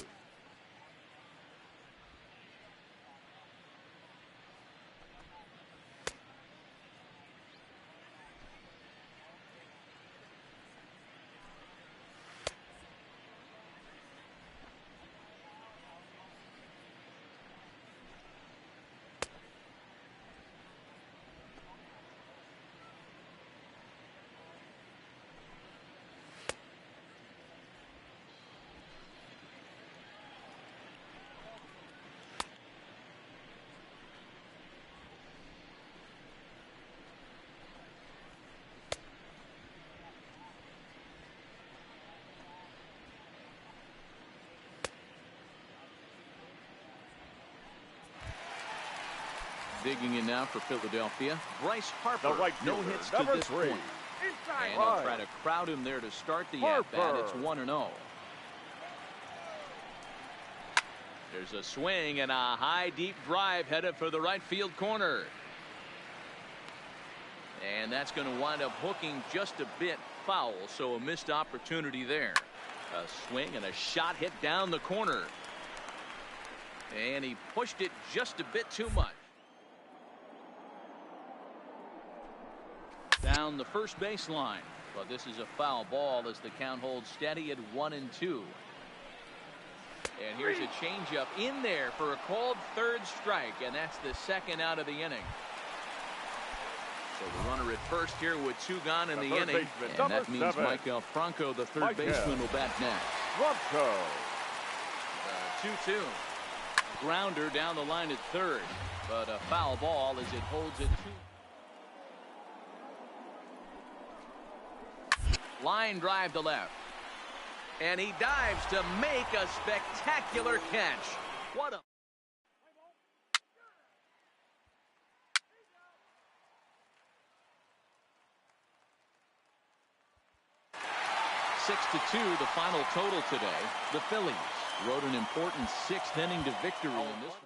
Digging in now for Philadelphia, Bryce Harper. The right No fielder, hits to number this 3. point. Inside And they'll right. try to crowd him there to start the Harper. at-bat. It's 1-0. There's a swing and a high deep drive headed for the right field corner. And that's going to wind up hooking just a bit foul, so a missed opportunity there. A swing and a shot hit down the corner. And he pushed it just a bit too much. Down the first baseline, but this is a foul ball as the count holds steady at 1-2. And here's a changeup in there for a called third strike, and that's the second out of the inning. So the runner at first here with 2 gone in the inning, and that means Michael Franco, the third baseman, will bat next. Franco. 2-2. Grounder down the line at third, but a foul ball as it holds at 2. Line drive to left. And he dives to make a spectacular catch. What a... 6-2, the final total today. The Phillies rode an important 6th inning to victory in this one.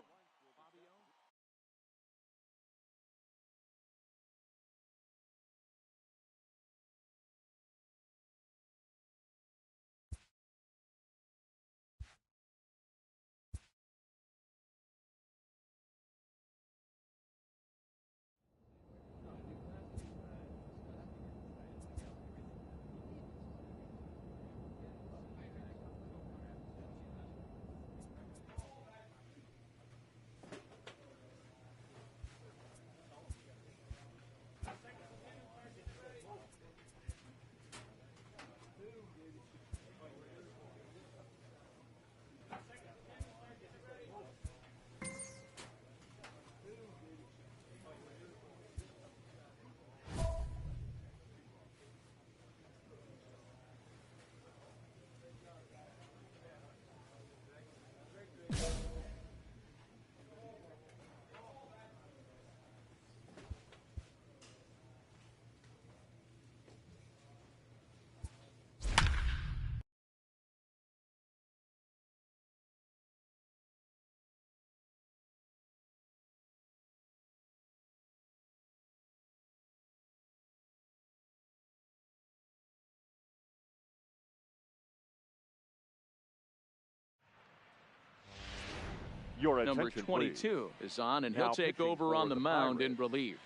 Your Number attention, 22 is on, and Now he'll take pitching over for on the the mound in Pirates. relief.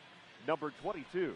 Number 22.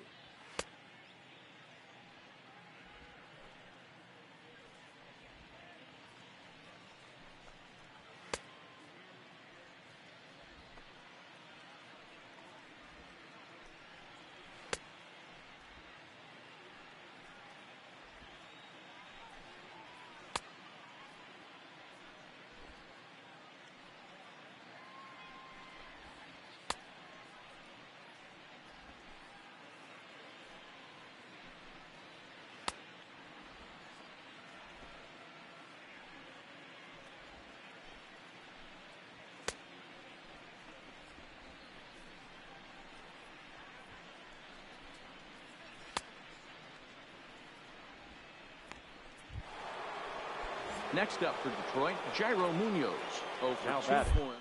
Next up for Detroit, Jairo Munoz. 0 for Now 2 batting. for him.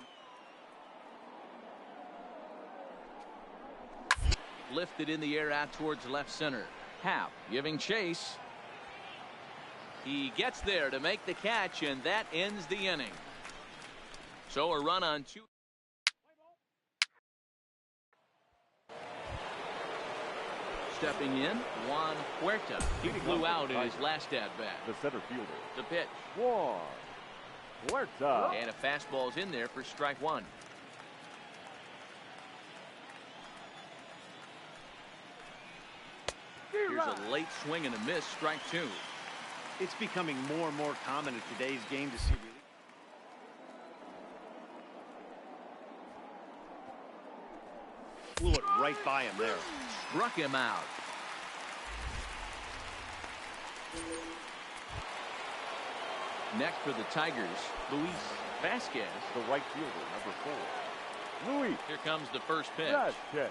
Lifted in the air out towards left center. Happ giving chase. He gets there to make the catch, and that ends the inning. So a run on 2. Stepping in, Juan Huerta. He flew out in his last at-bat. The center fielder. The pitch. Juan Huerta. And a fastball's in there for strike 1. Here's a late swing and a miss, strike 2. It's becoming more and more common in today's game to see relief. Flew it right by him there. Struck him out. Next for the Tigers, Luis Vasquez. The right fielder, number 4. Luis. Here comes the first pitch. Vasquez.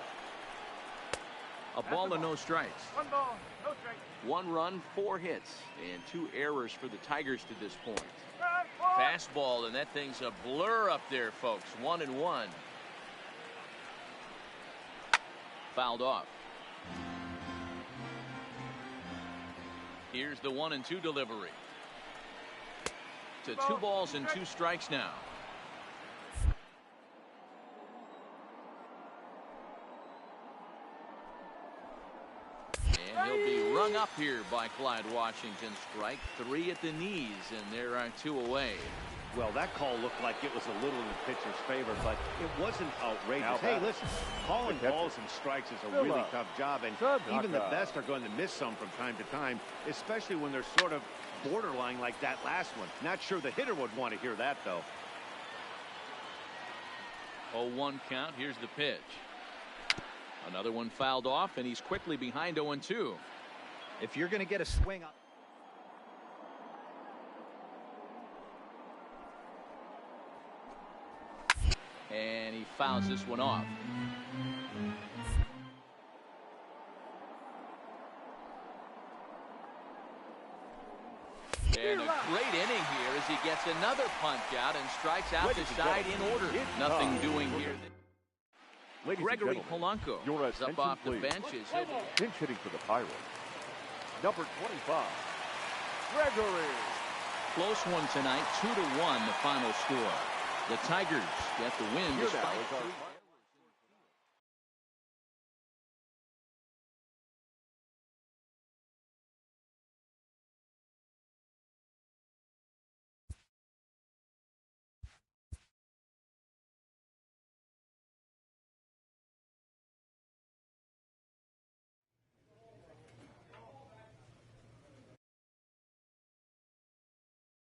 A ball and no strikes. 1 ball, no strikes. 1 run, 4 hits, and 2 errors for the Tigers to this point. Fastball, and that thing's a blur up there, folks. 1-1. Fouled off. Here's the 1-2 delivery. To 2 balls and 2 strikes now. And he'll be rung up here by Clyde Washington. Strike 3 at the knees, and there are 2 away. Well, that call looked like it was a little in the pitcher's favor, but it wasn't outrageous. Now Hey, batter. listen, calling balls and strikes is a really tough job, and even the best are going to miss some from time to time, especially when they're sort of borderline like that last one. Not sure the hitter would want to hear that, though. 0-1 count. Here's the pitch. Another one fouled off, and he's quickly behind 0-2. If you're going to get a swing up. And he fouls this one off. And a great inning here as he gets another punch out and strikes out the side in order. Nothing doing here. Ladies Gregory and gentlemen, Polanco your is up attention, off the please. bench. Pinch hitting for the Pirates. Number 25. Gregory. Close one tonight, 2-1 the final score. The Tigers get the win Here now despite is our